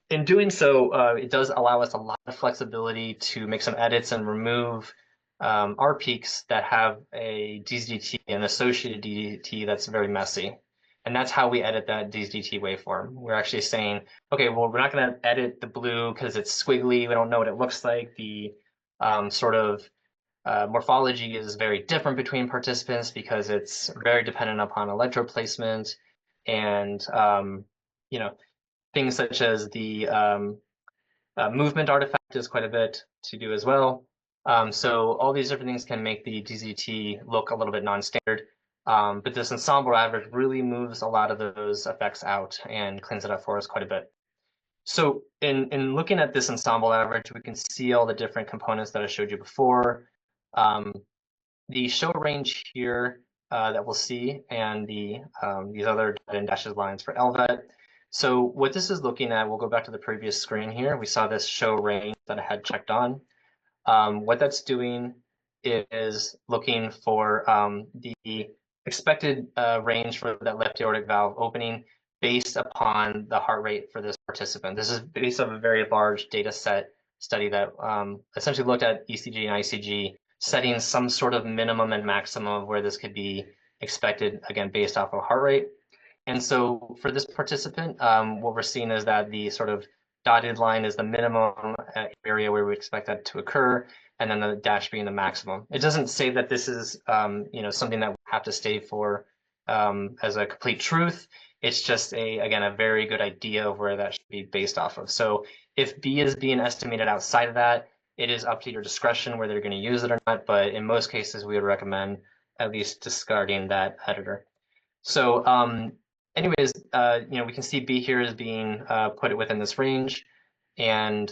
In doing so, it does allow us a lot of flexibility to make some edits and remove our peaks that have a DZDT, an associated DZDT that's very messy. And that's how we edit that DZDT waveform. We're actually saying, okay, well, we're not going to edit the blue because it's squiggly. We don't know what it looks like. The sort of morphology is very different between participants because it's very dependent upon electrode placement and, you know, things such as the movement artifact is quite a bit to do as well. So all these different things can make the DZT look a little bit non-standard. But this ensemble average really moves a lot of those effects out and cleans it up for us quite a bit. So in looking at this ensemble average, we can see all the different components that I showed you before. The show range here that we'll see, and these other dotted dashes lines for LVET. So what this is looking at, we'll go back to the previous screen here. We saw this show range that I had checked on. What that's doing is looking for the expected range for that left aortic valve opening based upon the heart rate for this participant. This is based on a very large data set study that essentially looked at ECG and ICG, setting some sort of minimum and maximum of where this could be expected, again, based off of heart rate. And so for this participant, what we're seeing is that the sort of dotted line is the minimum area where we expect that to occur, and then the dash being the maximum. It doesn't say that this is something that we have to stay for as a complete truth. It's just again a very good idea of where that should be based off of. So if B is being estimated outside of that, it is up to your discretion whether you're going to use it or not. But in most cases, we would recommend at least discarding that editor. So anyways, we can see B here is being put within this range, and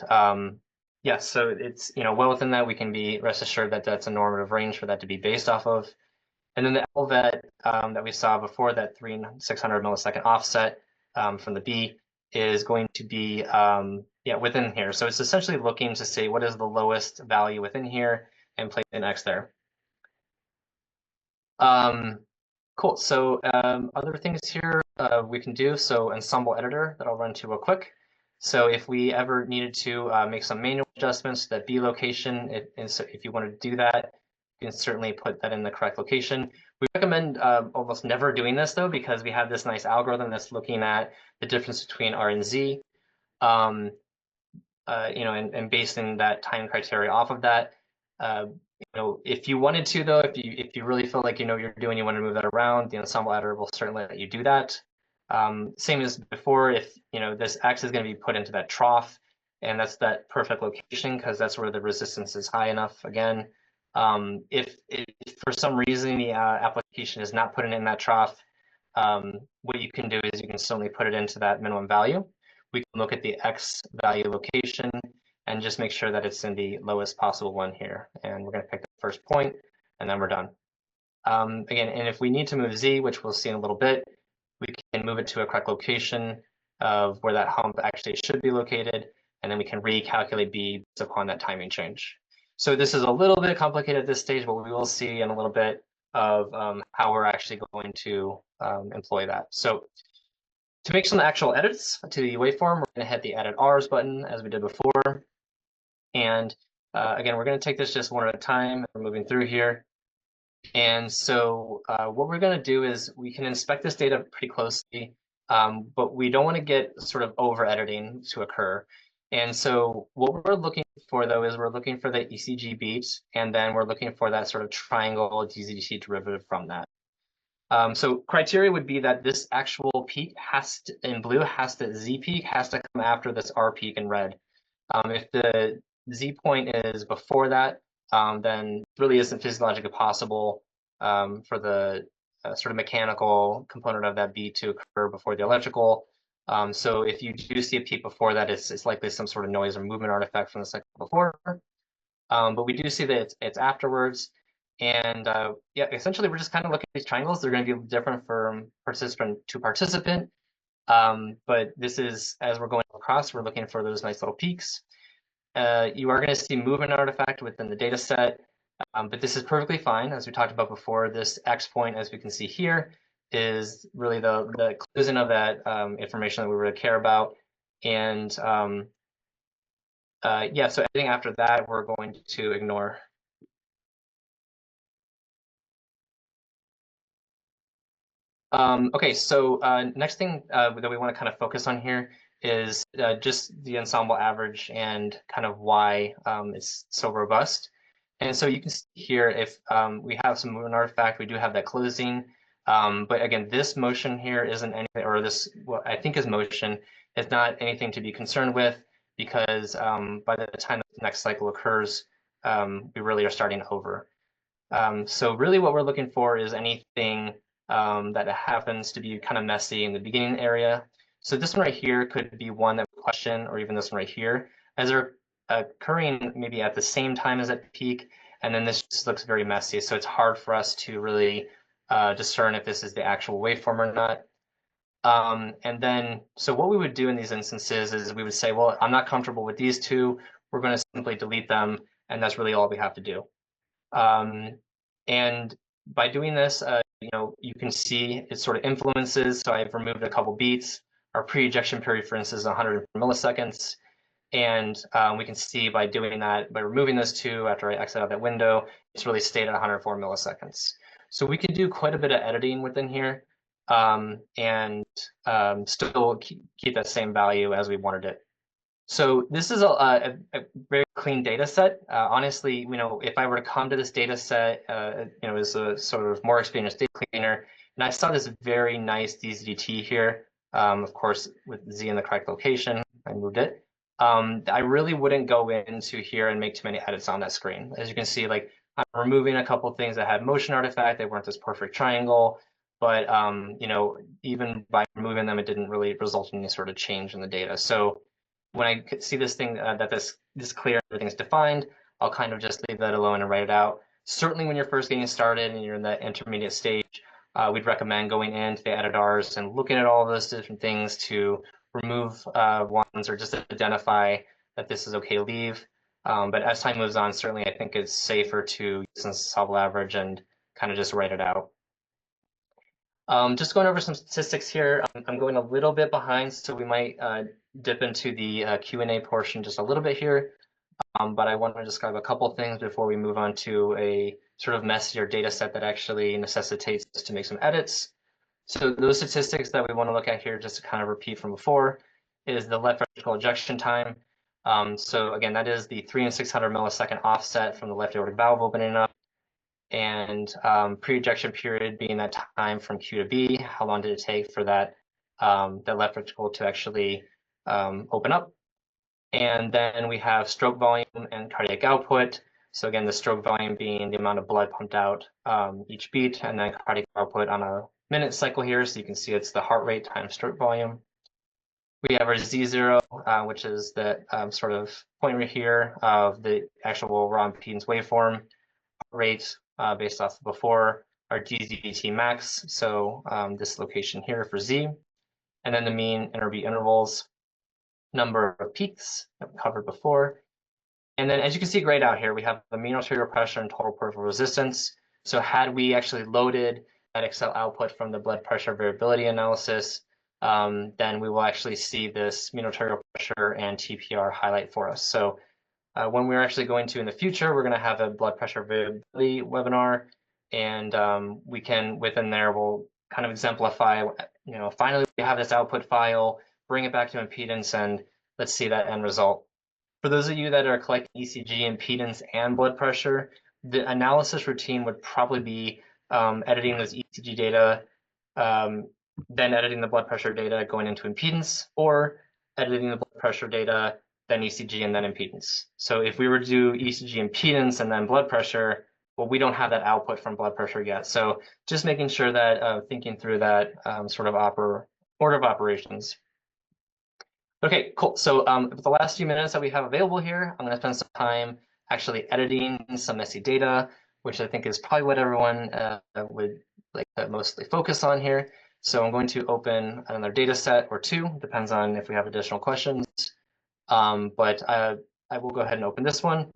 yeah, so it's well within that. We can be rest assured that that's a normative range for that to be based off of. And then the LVET that we saw before, that 3/600 millisecond offset from the B, is going to be within here. So it's essentially looking to say what is the lowest value within here and place an X there. Cool. So other things here we can do. So Ensemble editor that I'll run to real quick. So if we ever needed to make some manual adjustments to that B location, so if you want to do that, you can certainly put that in the correct location. We recommend almost never doing this though, because we have this nice algorithm that's looking at the difference between R and Z, and basing that time criteria off of that. If you wanted to though, if you really feel like you know what you're doing, you want to move that around, the Ensemble editor will certainly let you do that. Same as before, if this X is going to be put into that trough, and that's that perfect location because that's where the resistance is high enough. Again, if for some reason the application is not putting it in that trough, what you can do is you can certainly put it into that minimum value. We can look at the X value location and just make sure that it's in the lowest possible one here. And we're going to pick the first point, and then we're done. Again, and if we need to move Z, which we'll see in a little bit, we can move it to a correct location of where that hump actually should be located, and then we can recalculate B based upon that timing change. So this is a little bit complicated at this stage, but we will see in a little bit of how we're actually going to employ that. So to make some actual edits to the waveform, we're going to hit the Edit Rs button as we did before. And again, we're going to take this just one at a time. We're moving through here. And so what we're going to do is we can inspect this data pretty closely, but we don't want to get sort of over editing to occur. And so what we're looking for though is we're looking for the ECG beat, and then we're looking for that sort of triangle DZT derivative from that. So criteria would be that this actual peak in blue Z peak has to come after this R peak in red. If the Z point is before that, then it really isn't physiologically possible for the sort of mechanical component of that beat to occur before the electrical. So if you do see a peak before that, it's likely some sort of noise or movement artifact from the cycle before. But we do see that it's afterwards. And yeah, essentially, we're just kind of looking at these triangles. They're going to be different from participant to participant. But this is, as we're going across, we're looking for those nice little peaks. You are going to see movement artifact within the data set, but this is perfectly fine. As we talked about before, this X point, as we can see here, is really the closing of that information that we really care about. And yeah, so anything after that, we're going to ignore. Okay, so next thing that we want to kind of focus on here is just the ensemble average and kind of why it's so robust. And so you can see here if we have some movement artifact, we do have that closing. But again, this motion here isn't anything, or this, what I think is motion, is not anything to be concerned with because by the time the next cycle occurs, we really are starting over. So really what we're looking for is anything that happens to be kind of messy in the beginning area. So this one right here could be one that we question, or even this one right here, as they're occurring maybe at the same time as that peak, and then this just looks very messy. So it's hard for us to really discern if this is the actual waveform or not. And then, so what we would do in these instances is we would say, well, I'm not comfortable with these two. We're going to simply delete them, and that's really all we have to do. And by doing this, you can see it sort of influences. So I've removed a couple beats. Our pre-ejection period, for instance, is 100 milliseconds. And we can see by doing that, by removing those two after I exit out that window, it's really stayed at 104 milliseconds. So we can do quite a bit of editing within here and still keep that same value as we wanted it. So this is a very clean data set. Honestly, if I were to come to this data set, as a sort of more experienced data cleaner, and I saw this very nice DZT here, of course, with Z in the correct location, I moved it. I really wouldn't go into here and make too many edits on that screen. As you can see, like I'm removing a couple things that had motion artifact. They weren't this perfect triangle, but even by removing them, it didn't really result in any sort of change in the data. So when I see this thing that this clear, everything's defined, I'll kind of just leave that alone and write it out. Certainly when you're first getting started and you're in that intermediate stage, we'd recommend going into the editors and looking at all of those different things to remove ones or just identify that this is okay to leave. But as time moves on, certainly I think it's safer to use ensemble average and kind of just write it out. Just going over some statistics here. I'm going a little bit behind, so we might dip into the Q&A portion just a little bit here. But I want to describe a couple things before we move on to a sort of messier data set that actually necessitates us to make some edits. So those statistics that we want to look at here, just to kind of repeat from before, is the left ventricular ejection time. So again, that is the 3 and 600 millisecond offset from the left aortic valve opening up, and pre-ejection period being that time from Q to B. How long did it take for that left ventricle to actually open up? And then we have stroke volume and cardiac output. So again, the stroke volume being the amount of blood pumped out each beat, and then cardiac output on a minute cycle here. So you can see it's the heart rate times stroke volume. We have our Z0, which is the sort of point right here of the actual raw impedance waveform rate based off of before, our GZVT max, so this location here for Z, and then the mean interbeat intervals, number of peaks that we covered before. And then as you can see grayed out here, we have the mean arterial pressure and total peripheral resistance. So had we actually loaded that Excel output from the blood pressure variability analysis, then we will actually see this mean arterial pressure and TPR highlight for us. So when we're actually going to in the future, we're going to have a blood pressure variability webinar, and we can within there we'll kind of exemplify, finally we have this output file, bring it back to impedance, and let's see that end result. For those of you that are collecting ECG, impedance, and blood pressure, the analysis routine would probably be editing those ECG data, then editing the blood pressure data going into impedance, or editing the blood pressure data, then ECG, and then impedance. So if we were to do ECG, impedance, and then blood pressure, well, we don't have that output from blood pressure yet. So just making sure that thinking through that sort of order of operations. Okay, cool. So the last few minutes that we have available here, I'm going to spend some time actually editing some messy data, which I think is probably what everyone would like to mostly focus on here. So I'm going to open another data set or two, depends on if we have additional questions. But I will go ahead and open this one.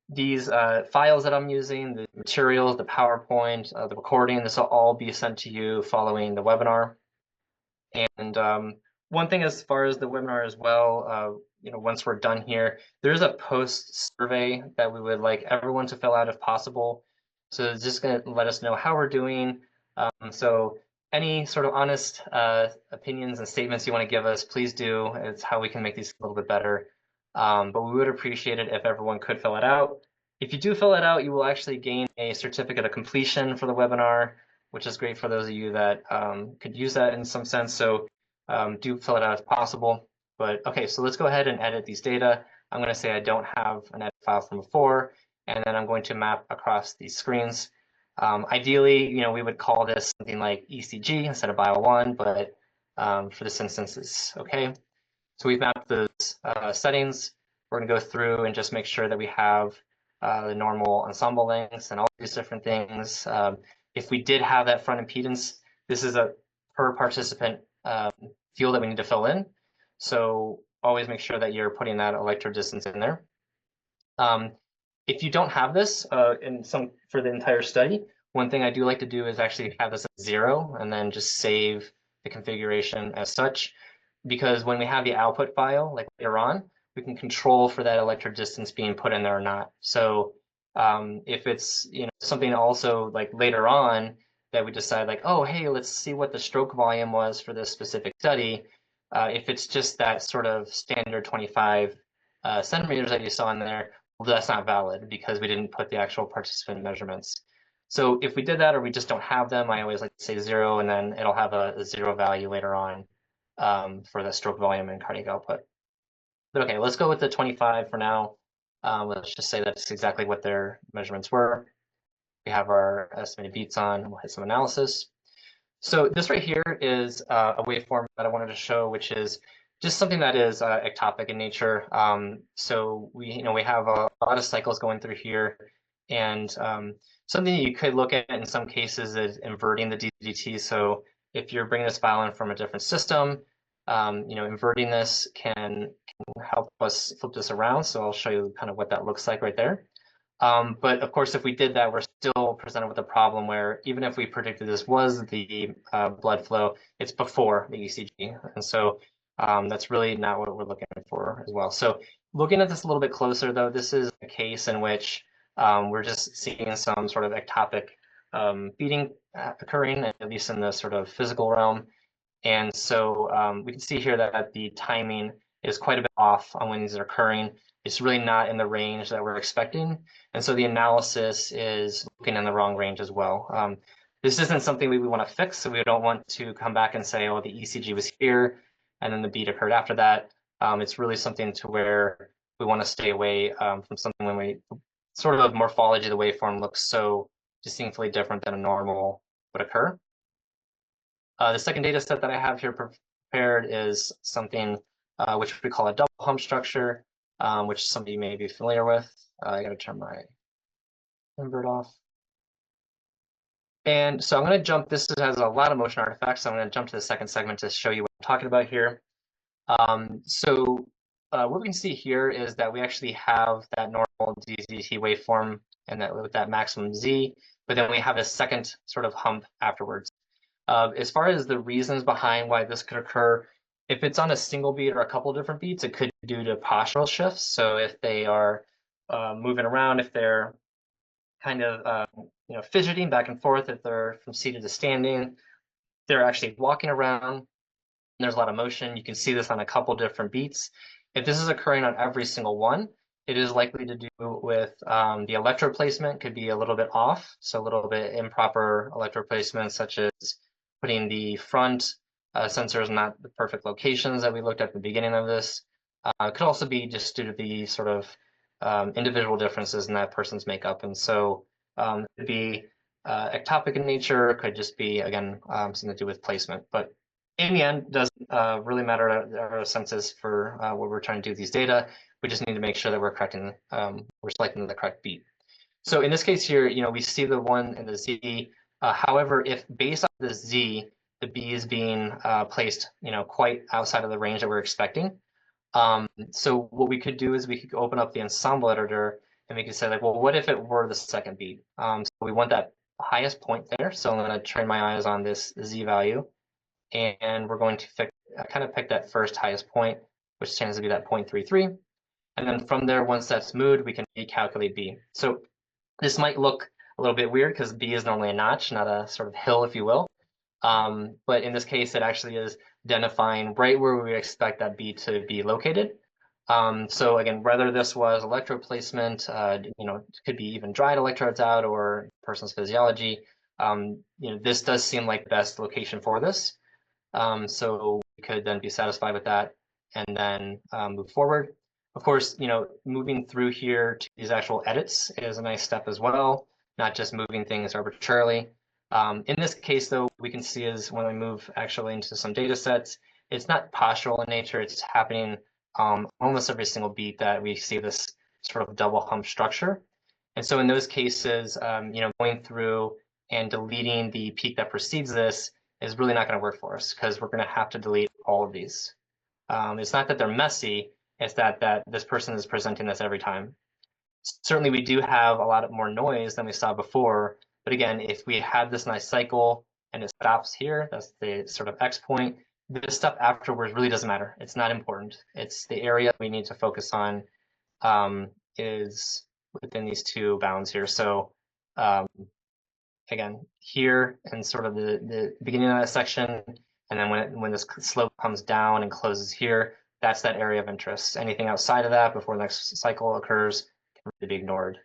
These files that I'm using, the materials, the PowerPoint, the recording, this will all be sent to you following the webinar. And one thing as far as the webinar as well, once we're done here, there's a post survey that we would like everyone to fill out if possible. So it's just going to let us know how we're doing. So any sort of honest opinions and statements you want to give us, please do. It's how we can make these a little bit better. But we would appreciate it if everyone could fill it out. If you do fill it out, you will actually gain a certificate of completion for the webinar, which is great for those of you that could use that in some sense. So do fill it out if possible. But okay, so let's go ahead and edit these data. I'm going to say I don't have an edit file from before, and then I'm going to map across these screens. Ideally, we would call this something like ECG instead of Bio1, but for this instance, it's okay. So we've mapped those settings. We're going to go through and just make sure that we have the normal ensemble lengths and all these different things. If we did have that front impedance, this is a per participant field that we need to fill in. So always make sure that you're putting that electrode distance in there. If you don't have this for the entire study, one thing I do like to do is actually have this at 0 and then just save the configuration as such, because when we have the output file, like later on, we can control for that electrode distance being put in there or not. So if it's something also like later on that we decide like, oh, hey, let's see what the stroke volume was for this specific study. If it's just that sort of standard 25 centimeters that you saw in there, well, that's not valid because we didn't put the actual participant measurements. So if we did that or we just don't have them, I always like to say 0, and then it'll have a 0 value later on for the stroke volume and cardiac output. But okay, let's go with the 25 for now. Let's just say that's exactly what their measurements were. We have our estimated beats on, we'll hit some analysis. So this right here is a waveform that I wanted to show, which is just something that is ectopic in nature. So we have a lot of cycles going through here, and something you could look at in some cases is inverting the DDT. So if you're bringing this file in from a different system, inverting this can help us flip this around. So I'll show you kind of what that looks like right there. But of course, if we did that, we're still presented with a problem where even if we predicted this was the blood flow, it's before the ECG. And so that's really not what we're looking for as well. So looking at this a little bit closer, though, this is a case in which we're just seeing some sort of ectopic beating occurring, at least in the sort of physical realm. And so we can see here that the timing is quite a bit off on when these are occurring. It's really not in the range that we're expecting. And so the analysis is looking in the wrong range as well. This isn't something we want to fix, so we don't want to come back and say, oh, the ECG was here, and then the beat occurred after that. It's really something to where we want to stay away from something when we sort of morphology, the waveform looks so distinctly different than a normal would occur. The second data set that I have here prepared is something which we call a double hump structure, which some of you may be familiar with. I got to turn my invert off. And so I'm going to jump, this has a lot of motion artifacts, so I'm going to jump to the second segment to show you what I'm talking about here. What we can see here is that we actually have that normal DZT waveform and that with that maximum Z, but then we have a second sort of hump afterwards. As far as the reasons behind why this could occur, if it's on a single beat or a couple different beats, it could be due to postural shifts. So if they are moving around, if they're kind of fidgeting back and forth, if they're from seated to standing, they're actually walking around. There's a lot of motion. You can see this on a couple different beats. If this is occurring on every single one, it is likely to do with the electrode placement could be a little bit off. So a little bit improper electrode placement, such as putting the front sensors in not the perfect locations that we looked at the beginning of this. It could also be just due to the sort of individual differences in that person's makeup. And so it could be ectopic in nature, it could just be, again, something to do with placement. But in the end, doesn't really matter our senses for what we're trying to do with these data. We just need to make sure that we're selecting the correct beat. So in this case here, we see the 1 and the Z. However, if based on the Z, the B is being placed, quite outside of the range that we're expecting. So what we could do is we could open up the Ensemble editor and we could say, like, well, what if it were the second beat? So we want that highest point there. So I'm going to train my eyes on this Z value, and we're going to kind of pick that first highest point, which tends to be that 0.33. And then from there, once that's moved, we can recalculate B. So this might look a little bit weird because B is normally a notch, not a sort of hill, if you will. But in this case, it actually is identifying right where we expect that B to be located. So again, whether this was electrode placement, could be even dried electrodes out or person's physiology. This does seem like the best location for this. So we could then be satisfied with that and then move forward. Of course, moving through here to these actual edits is a nice step as well, not just moving things arbitrarily. In this case, though, we can see is when we move actually into some data sets, it's not postural in nature. It's happening almost every single beat that we see this sort of double hump structure. And so in those cases, going through and deleting the peak that precedes this is really not going to work for us because we're going to have to delete all of these. It's not that they're messy, it's that this person is presenting this every time. Certainly, we do have a lot more noise than we saw before. But again, if we have this nice cycle and it stops here, that's the sort of X point, this stuff afterwards really doesn't matter. It's not important. It's the area we need to focus on is within these two bounds here. So again, here and sort of the beginning of that section, and then when this slope comes down and closes here, that's that area of interest. Anything outside of that before the next cycle occurs can really be ignored.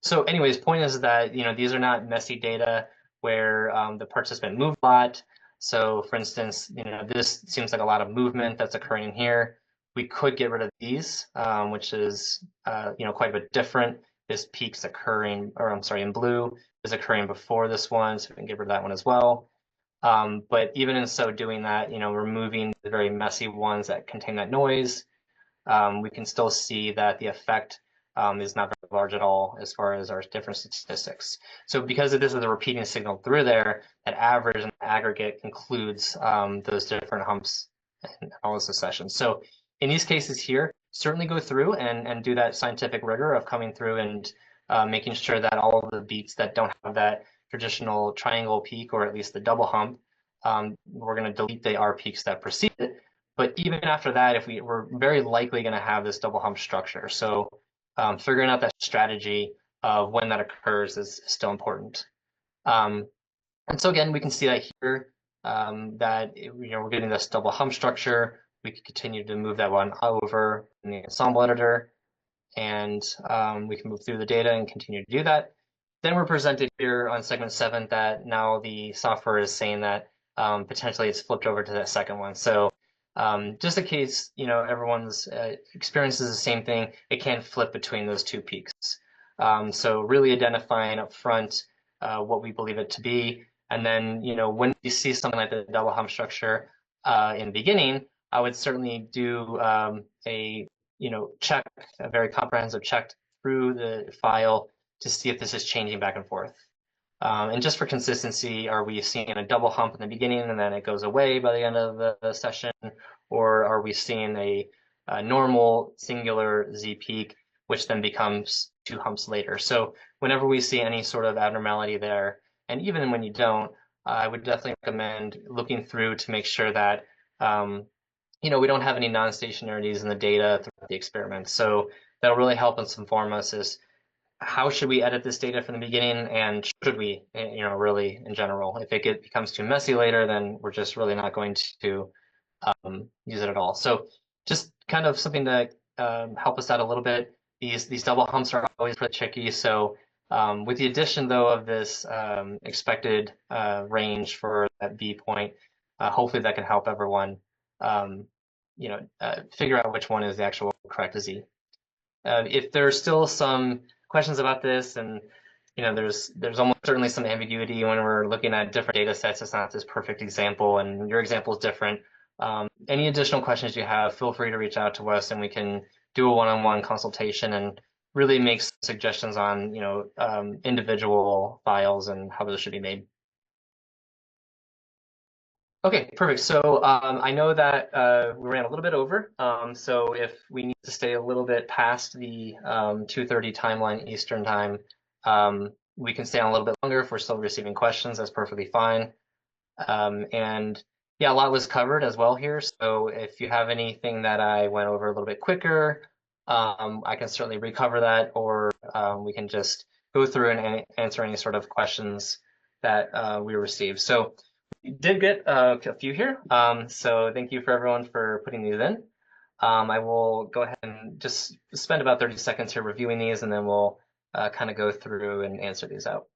So anyways, point is that these are not messy data where the participant moved a lot. So for instance, this seems like a lot of movement that's occurring here. We could get rid of these, which is quite a bit different. This peak's occurring, or I'm sorry, in blue is occurring before this one, so we can get rid of that one as well. But even in so doing that, removing the very messy ones that contain that noise, we can still see that the effect is not very large at all as far as our different statistics. So because this is a repeating signal through there, that average and aggregate includes those different humps and analysis sessions. So in these cases here, certainly go through and do that scientific rigor of coming through and making sure that all of the beats that don't have that traditional triangle peak, or at least the double hump, we're going to delete the R peaks that precede it. But even after that, if we're very likely going to have this double hump structure. So figuring out that strategy of when that occurs is still important. And so again, we can see that here, that we're getting this double hump structure. We can continue to move that one over in the Ensemble editor, and we can move through the data and continue to do that. Then we're presented here on segment 7 that now the software is saying that potentially it's flipped over to that second one. So just in case everyone's experiences the same thing, it can flip between those two peaks. So really identifying up front what we believe it to be, and then when you see something like the double hump structure in the beginning, I would certainly do a check, a very comprehensive check through the file to see if this is changing back and forth. And just for consistency, are we seeing a double hump in the beginning and then it goes away by the end of the session? Or are we seeing a normal singular Z peak, which then becomes 2 humps later? So whenever we see any sort of abnormality there, and even when you don't, I would definitely recommend looking through to make sure that we don't have any non-stationarities in the data throughout the experiment. So that'll really help us inform us is how should we edit this data from the beginning, and should we, really in general. If it becomes too messy later, then we're just really not going to use it at all. So just kind of something to help us out a little bit. These double humps are always pretty tricky. So with the addition though of this expected range for that B point, hopefully that can help everyone figure out which one is the actual correct Z. If there's still some questions about this, and there's almost certainly some ambiguity when we're looking at different data sets. It's not this perfect example, and your example is different. Any additional questions you have, feel free to reach out to us, and we can do a one-on-one consultation and really make suggestions on individual files and how those should be made. Okay, perfect. So I know that we ran a little bit over. So if we need to stay a little bit past the 2:30 timeline Eastern time, we can stay on a little bit longer if we're still receiving questions. That's perfectly fine. And yeah, a lot was covered as well here. So if you have anything that I went over a little bit quicker, I can certainly recover that, or we can just go through and answer any sort of questions that we received. So we did get a few here. So thank you for everyone for putting these in. I will go ahead and just spend about 30 seconds here reviewing these, and then we'll kind of go through and answer these out.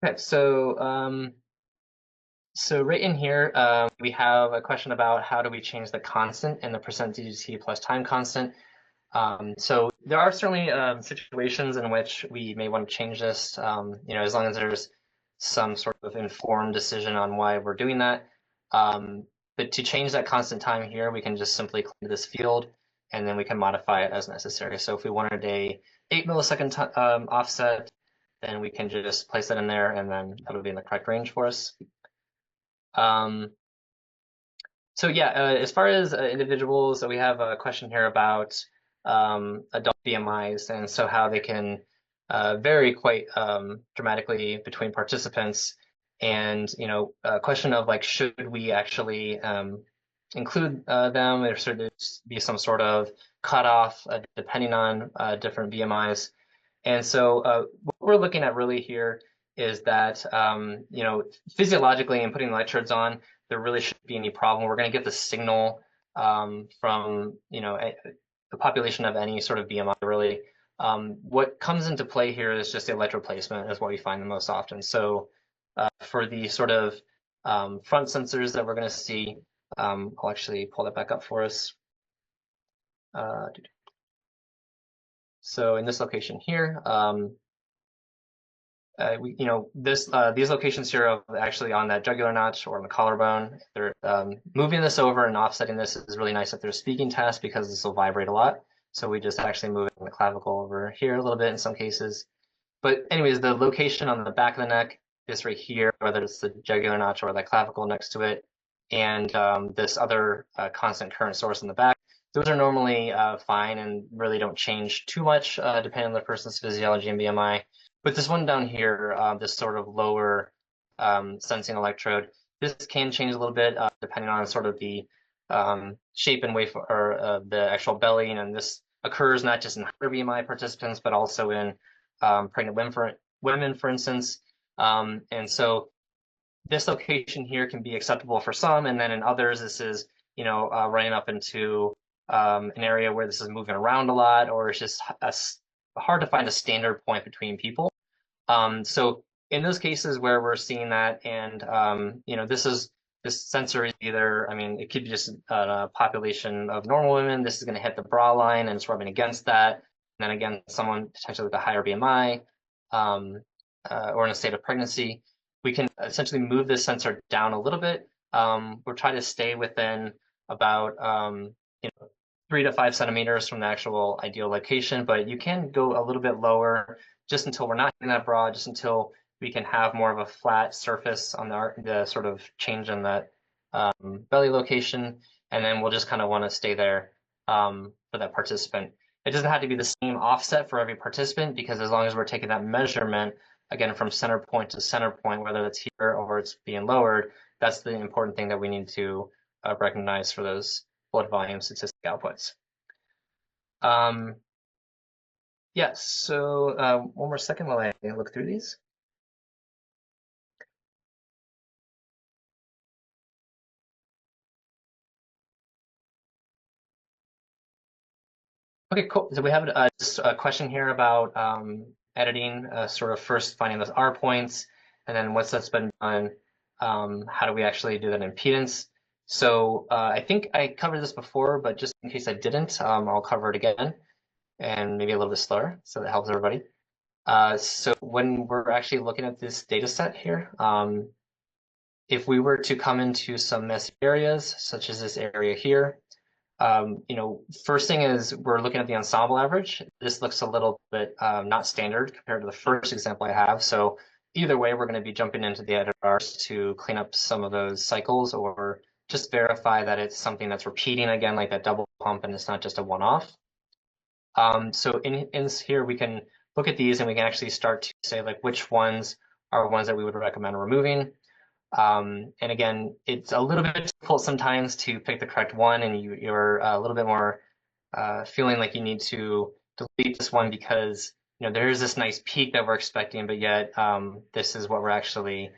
Okay, so right in here, we have a question about how do we change the constant in the %DGT plus time constant. So there are certainly situations in which we may want to change this, as long as there's some sort of informed decision on why we're doing that. But to change that constant time here, we can just simply click to this field, and then we can modify it as necessary. So if we wanted a 8 millisecond offset, then we can just place that in there, and then that'll be in the correct range for us. So yeah, as far as individuals, we have a question here about adult BMIs, and so how they can vary quite dramatically between participants. And a question of like, should we actually include them, or should there be some sort of cutoff depending on different BMIs? And so what we're looking at really here is that physiologically, and putting the electrodes on, there really shouldn't be any problem. We're going to get the signal from the population of any sort of BMI really. What comes into play here is just the electrode placement is what we find the most often. So for the sort of front sensors that we're going to see, I'll actually pull that back up for us. So in this location here, these locations here are actually on that jugular notch or on the collarbone. They're moving this over and offsetting this is really nice if there's speaking tasks because this will vibrate a lot. So we just actually move it from the clavicle over here a little bit in some cases. But anyways, the location on the back of the neck, this right here, whether it's the jugular notch or that clavicle next to it, and this other constant current source in the back, those are normally fine and really don't change too much depending on the person's physiology and BMI. But this one down here, this sort of lower sensing electrode, this can change a little bit depending on sort of the shape and wave or the actual belly. And this occurs not just in higher BMI participants, but also in pregnant women, for instance. And so this location here can be acceptable for some, and then in others, this is running up into an area where this is moving around a lot, or it's just hard to find a standard point between people. So in those cases where we're seeing that, and this sensor is either, I mean, it could be just a population of normal women. This is going to hit the bra line and it's rubbing against that. And then again, someone potentially with a higher BMI or in a state of pregnancy, we can essentially move this sensor down a little bit. We're trying to stay within about 3 to 5 centimeters from the actual ideal location, but you can go a little bit lower just until we're not hitting that bra, just until we can have more of a flat surface on the sort of change in that belly location, and then we'll just kind of want to stay there for that participant. It doesn't have to be the same offset for every participant, because as long as we're taking that measurement, again, from center point to center point, whether it's here or it's being lowered, that's the important thing that we need to recognize for those blood volume statistic outputs. Yes, so one more second while I look through these. Okay, cool. So we have just a question here about editing, sort of first finding those R points, and then once that's been done, how do we actually do that impedance? So I think I covered this before, but just in case I didn't, I'll cover it again, and maybe a little bit slower, so that helps everybody. So when we're actually looking at this data set here, if we were to come into some messy areas, such as this area here, first thing is we're looking at the ensemble average. This looks a little bit not standard compared to the first example I have. So either way, we're going to be jumping into the editors to clean up some of those cycles, or just verify that it's something that's repeating again, like that double pump, and it's not just a one-off. So in here, we can look at these and we can actually start to say like which ones are ones that we would recommend removing. And again, it's a little bit difficult sometimes to pick the correct one, and you're a little bit more feeling like you need to delete this one because there's this nice peak that we're expecting, but yet this is what we're actually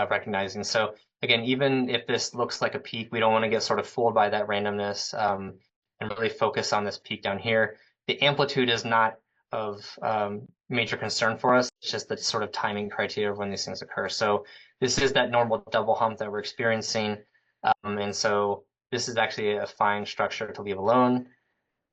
recognizing. So again, even if this looks like a peak, we don't want to get sort of fooled by that randomness and really focus on this peak down here. The amplitude is not of major concern for us. It's just the sort of timing criteria of when these things occur. So this is that normal double hump that we're experiencing. And so this is actually a fine structure to leave alone.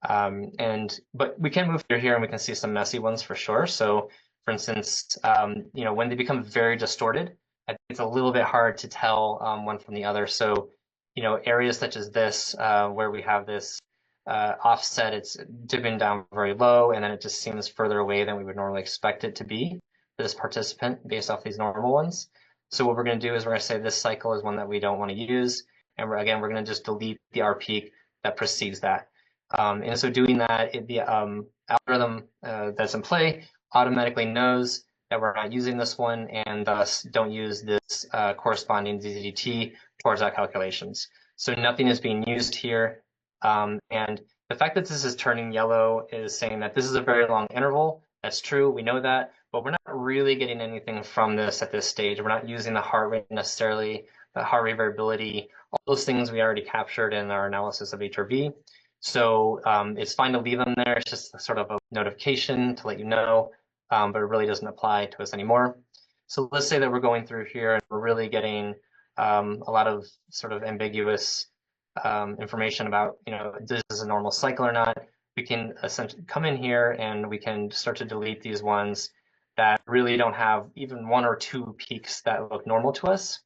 But we can move through here and we can see some messy ones for sure. So for instance, when they become very distorted, I think it's a little bit hard to tell one from the other. So, areas such as this, where we have this offset, it's dipping down very low, and then it just seems further away than we would normally expect it to be for this participant based off these normal ones. So what we're going to do is we're going to say this cycle is one that we don't want to use, and we're going to just delete the R peak that precedes that. And so doing that, the algorithm that's in play automatically knows that we're not using this one, and thus don't use this corresponding ZZT towards our calculations. So nothing is being used here. And the fact that this is turning yellow is saying that this is a very long interval. That's true, we know that, but we're not really getting anything from this at this stage. We're not using the heart rate necessarily, the heart rate variability, all those things we already captured in our analysis of HRV. So it's fine to leave them there. It's just sort of a notification to let you know, but it really doesn't apply to us anymore. So let's say that we're going through here and we're really getting a lot of sort of ambiguous information about, this is a normal cycle or not. We can essentially come in here and we can start to delete these ones that really don't have even one or two peaks that look normal to us.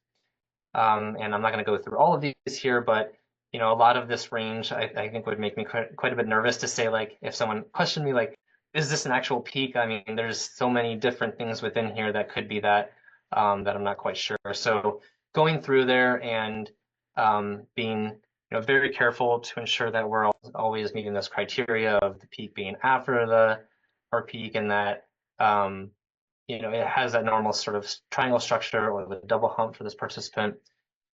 And I'm not going to go through all of these here, but a lot of this range I think would make me quite a bit nervous to say, like, if someone questioned me, like, is this an actual peak? I mean, there's so many different things within here that could be that that I'm not quite sure. So going through there and being very careful to ensure that we're always meeting this criteria of the peak being after our peak, and that it has that normal sort of triangle structure or the double hump for this participant.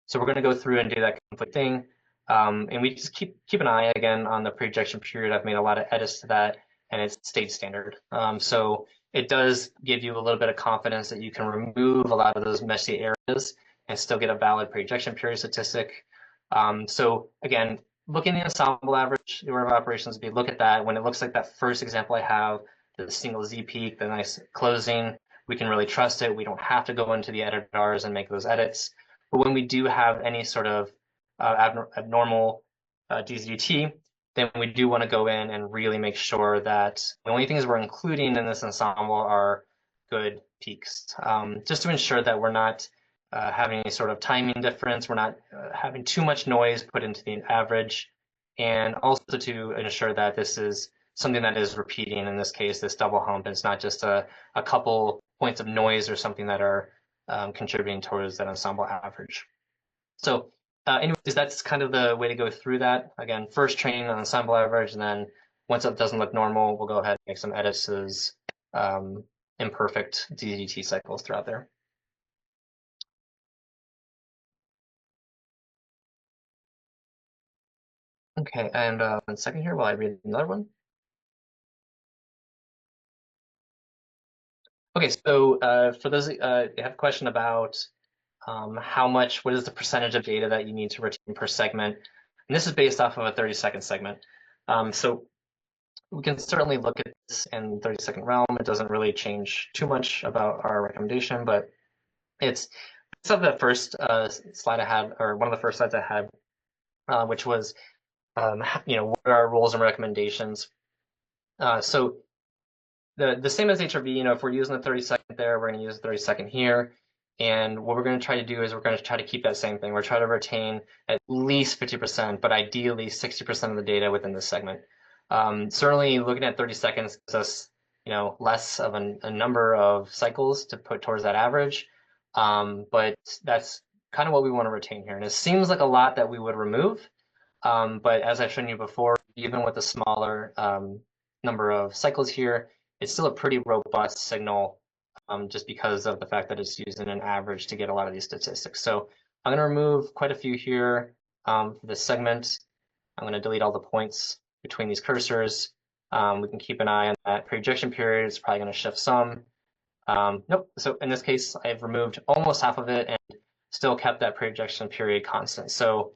So we're going to go through and do that complete thing. And we just keep an eye again on the pre-ejection period. I've made a lot of edits to that, and it's stayed standard. So it does give you a little bit of confidence that you can remove a lot of those messy areas and still get a valid pre-ejection period statistic. So again, looking at the ensemble average, the order of operations would be look at that. When it looks like that first example I have, the single Z peak, the nice closing, we can really trust it. We don't have to go into the editors and make those edits. But when we do have any sort of abnormal DZT, then we do want to go in and really make sure that the only things we're including in this ensemble are good peaks, just to ensure that we're not having any sort of timing difference, we're not having too much noise put into the average, and also to ensure that this is something that is repeating, in this case, this double hump, and it's not just a couple points of noise or something that are contributing towards that ensemble average. So anyways, that's kind of the way to go through that. Again, first training on ensemble average, and then once it doesn't look normal, we'll go ahead and make some edits to those imperfect DZT cycles throughout there. Okay, and 1 second here while I read another one. Okay, so for those you have a question about what is the percentage of data that you need to retain per segment, and this is based off of a 30-second segment. So we can certainly look at this in 30-second realm. It doesn't really change too much about our recommendation, but it's of the first slide I had, or one of the first slides I had, which was what are our rules and recommendations. So the same as HRV, if we're using the 30-second there, we're going to use the 30-second here. And what we're going to try to do is we're going to try to keep that same thing. We're trying to retain at least 50%, but ideally 60% of the data within this segment. Certainly looking at 30 seconds gives us less of a number of cycles to put towards that average. But that's kind of what we want to retain here. And it seems like a lot that we would remove. But as I've shown you before, even with a smaller number of cycles here, it's still a pretty robust signal, just because of the fact that it's using an average to get a lot of these statistics. So I'm going to remove quite a few here for this segment. I'm going to delete all the points between these cursors. We can keep an eye on that pre-ejection period. It's probably going to shift some. Nope. So in this case, I've removed almost half of it and still kept that pre-ejection period constant. So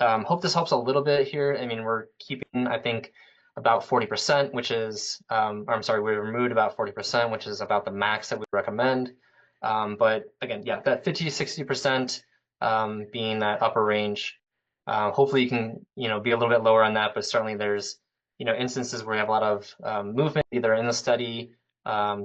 hope this helps a little bit here. I mean, we're keeping, I think, about 40%, which is, I'm sorry, we removed about 40%, which is about the max that we recommend. But again, yeah, that 50 to 60% being that upper range. Hopefully you can, be a little bit lower on that, but certainly there's, instances where you have a lot of movement, either in the study.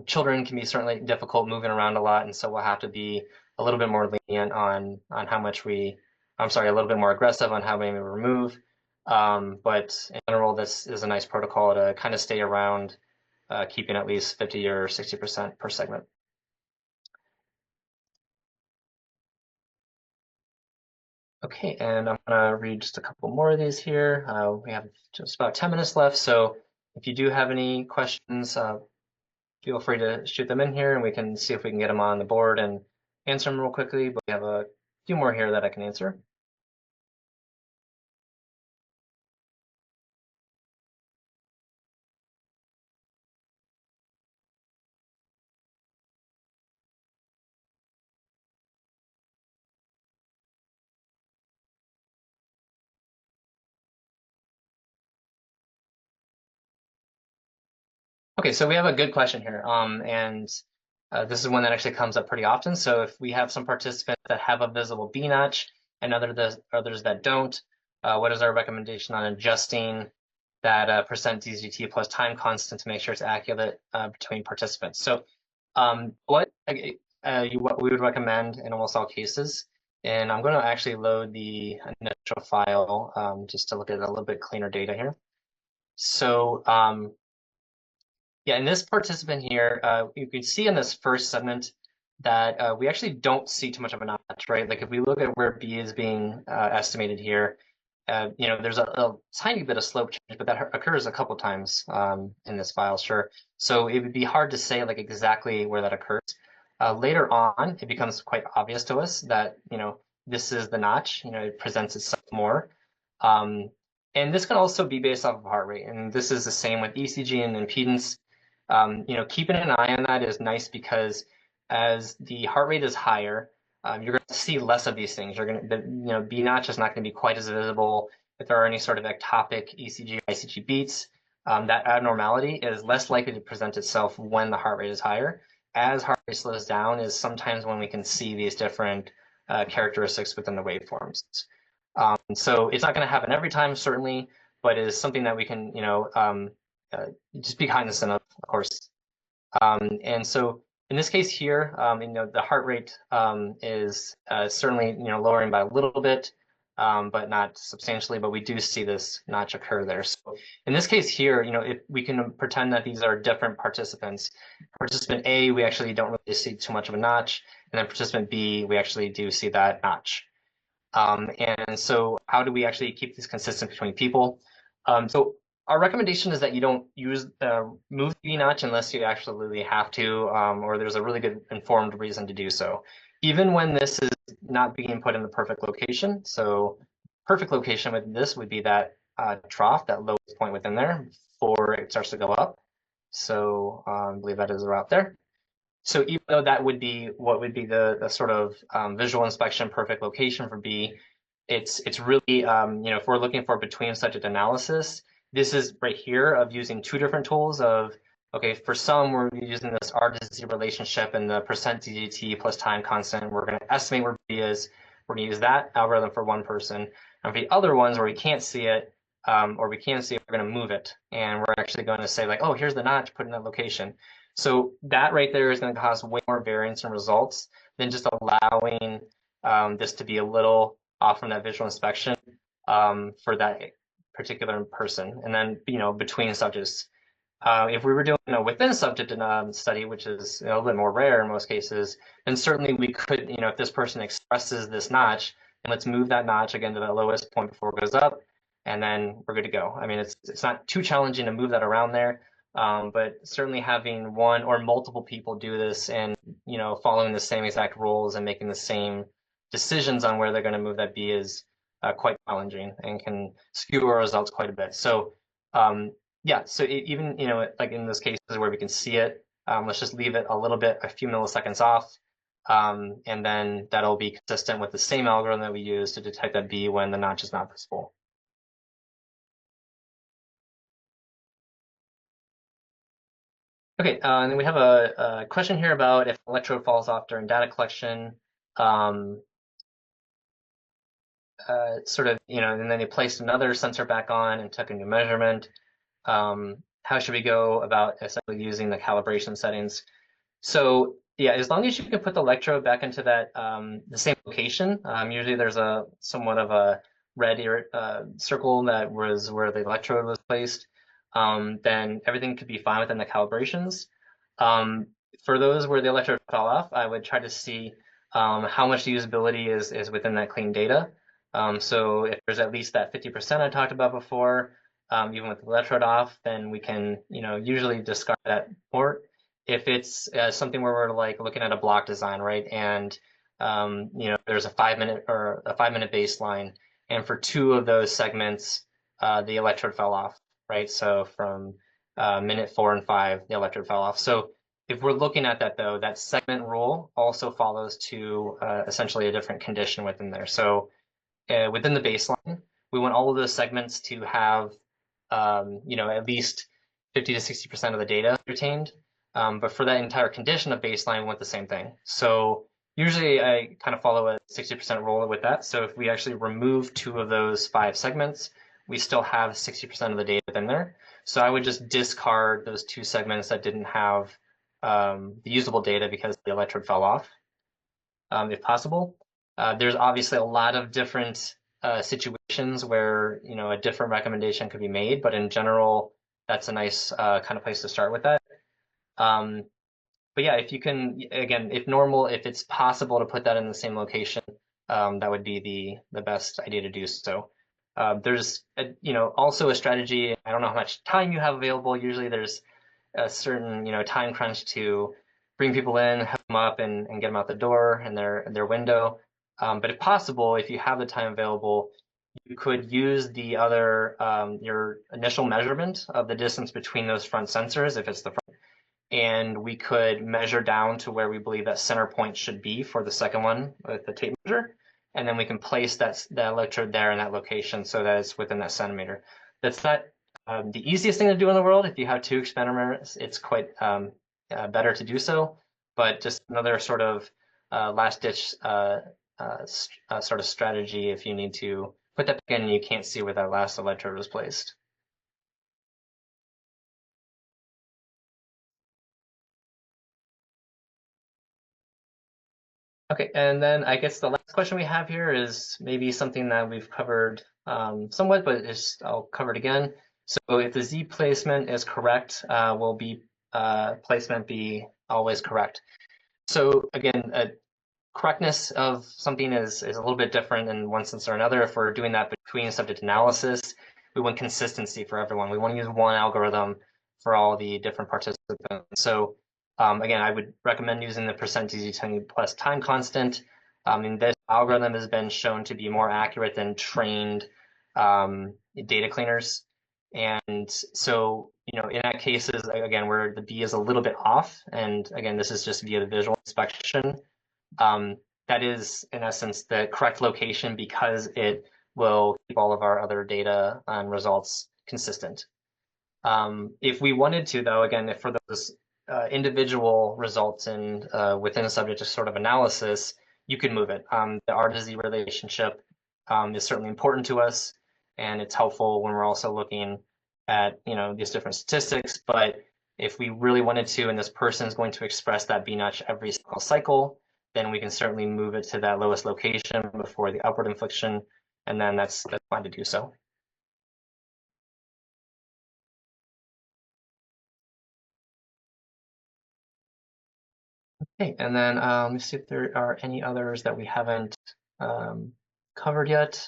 Children can be certainly difficult moving around a lot, and so we'll have to be a little bit more lenient on how much a little bit more aggressive on how many we remove. But in general, this is a nice protocol to kind of stay around keeping at least 50 or 60% per segment. Okay, and I'm gonna read just a couple more of these here. We have just about 10 minutes left, so if you do have any questions, feel free to shoot them in here and we can see if we can get them on the board and answer them real quickly, but we have a few more here that I can answer. Okay, so we have a good question here, and this is one that actually comes up pretty often. So if we have some participants that have a visible B notch and others that don't, what is our recommendation on adjusting that percent DZT plus time constant to make sure it's accurate between participants? So What we would recommend in almost all cases, and I'm going to actually load the initial file just to look at a little bit cleaner data here. So yeah, in this participant here, you can see in this first segment that we actually don't see too much of a notch, right? Like if we look at where B is being estimated here, there's a tiny bit of slope change, but that occurs a couple times in this file, sure. So it would be hard to say like exactly where that occurs. Later on, it becomes quite obvious to us that, this is the notch, it presents itself more. Um, and this can also be based off of heart rate. And this is the same with ECG and impedance. Keeping an eye on that is nice because as the heart rate is higher, you're going to see less of these things. You're going to, B notch is not going to be quite as visible. If there are any sort of ectopic ECG, ICG beats, that abnormality is less likely to present itself when the heart rate is higher. As heart rate slows down is sometimes when we can see these different characteristics within the waveforms. So it's not going to happen every time, certainly, but it is something that we can, just be cognizant of course. And so in this case here, the heart rate is certainly, lowering by a little bit, but not substantially, but we do see this notch occur there. So in this case here, if we can pretend that these are different participants. Participant A, we actually don't really see too much of a notch, and then participant B, we actually do see that notch. And so how do we actually keep this consistent between people? So our recommendation is that you don't use move the V notch unless you absolutely have to, or there's a really good informed reason to do so. Even when this is not being put in the perfect location. So perfect location with this would be that trough, that lowest point within there before it starts to go up. So I believe that is around there. So even though that would be what would be the sort of visual inspection perfect location for B, it's really, if we're looking for between subject analysis, this is right here of using two different tools of, okay, for some, we're using this R to Z relationship and the percent DGT plus time constant. We're going to estimate where B is. We're going to use that algorithm for one person. And for the other ones where we can't see it, or we can see it, we're going to move it. And we're actually going to say like, oh, here's the notch, put in that location. So that right there is going to cause way more variance in results than just allowing this to be a little off from that visual inspection for that particular person. And then, between subjects. If we were doing a within subject study, which is a little bit more rare in most cases, then certainly we could, if this person expresses this notch, and let's move that notch again to the lowest point before it goes up, and then we're good to go. I mean, it's not too challenging to move that around there. But certainly having one or multiple people do this and, following the same exact rules and making the same decisions on where they're going to move that B is quite challenging and can skew our results quite a bit. So yeah, so even, like in those cases where we can see it, let's just leave it a few milliseconds off. And then that'll be consistent with the same algorithm that we use to detect that B when the notch is not visible. Okay, and then we have a question here about if electrode falls off during data collection, sort of, and then they placed another sensor back on and took a new measurement. How should we go about essentially using the calibration settings? So yeah, as long as you can put the electrode back into that the same location, usually there's a somewhat of a red circle that was where the electrode was placed, then everything could be fine within the calibrations. For those where the electrode fell off, I would try to see how much usability is within that clean data. So if there's at least that 50% I talked about before, even with the electrode off, then we can, usually discard that port. If it's something where we're like looking at a block design, right, and there's a 5-minute or a 5-minute baseline, and for 2 of those segments, the electrode fell off, right? So from minute 4 and 5, the electrode fell off. So if we're looking at that though, that segment rule also follows to essentially a different condition within there. So within the baseline, we want all of those segments to have, at least 50 to 60% of the data retained. But for that entire condition of baseline, we want the same thing. So usually I kind of follow a 60% rule with that. So if we actually remove 2 of those 5 segments, we still have 60% of the data in there. So I would just discard those 2 segments that didn't have the usable data because the electrode fell off, if possible. There's obviously a lot of different situations where a different recommendation could be made, but in general, that's a nice kind of place to start with that. But yeah, if you can, again, if it's possible to put that in the same location, that would be the best idea to do so. There's also a strategy. I don't know how much time you have available. Usually there's a certain time crunch to bring people in, hook them up, and get them out the door and their window. But if possible, if you have the time available, you could use the other your initial measurement of the distance between those front sensors, if it's the front, and we could measure down to where we believe that center point should be for the second one with the tape measure, and then we can place that electrode there in that location so that it's within that centimeter. That's not the easiest thing to do in the world. If you have two experimenters, it's quite better to do so, but just another sort of last-ditch sort of strategy if you need to put that back in and you can't see where that last electrode was placed. Okay, and then I guess the last question we have here is maybe something that we've covered somewhat, but I'll cover it again. So if the Z placement is correct, will placement be always correct? So again, correctness of something is a little bit different in one sense or another. If we're doing that between subject analysis, we want consistency for everyone. We want to use one algorithm for all the different participants. So again, I would recommend using the %z20 plus time constant. And this algorithm has been shown to be more accurate than trained data cleaners. And so, in that cases, again, where the B is a little bit off, and again, this is just via the visual inspection, that is, in essence, the correct location because it will keep all of our other data and results consistent. If we wanted to, though, again, if for those individual results and within a subject of sort of analysis, you can move it. The R to Z relationship is certainly important to us, and it's helpful when we're also looking at these different statistics. But if we really wanted to, and this person is going to express that B notch every single cycle, then we can certainly move it to that lowest location before the upward inflection, and then that's fine to do so. Okay, and then let me see if there are any others that we haven't covered yet.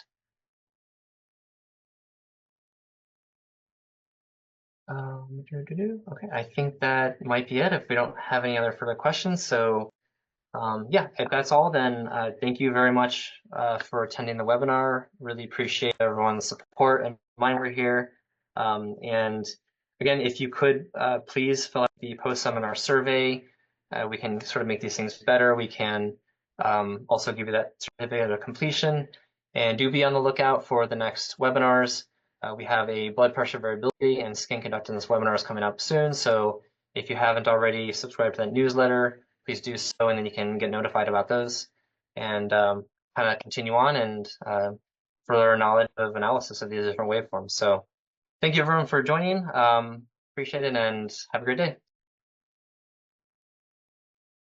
Okay, I think that might be it if we don't have any other further questions. So yeah, if that's all, then thank you very much for attending the webinar. Really appreciate everyone's support and MindWare here. And again, if you could please fill out the post-seminar survey. We can sort of make these things better. We can also give you that certificate of completion. And do be on the lookout for the next webinars. We have a blood pressure variability and skin conductance webinars coming up soon. So if you haven't already subscribed to that newsletter, please do so, and then you can get notified about those and kind of continue on and further knowledge of analysis of these different waveforms. So thank you everyone for joining. Appreciate it and have a great day.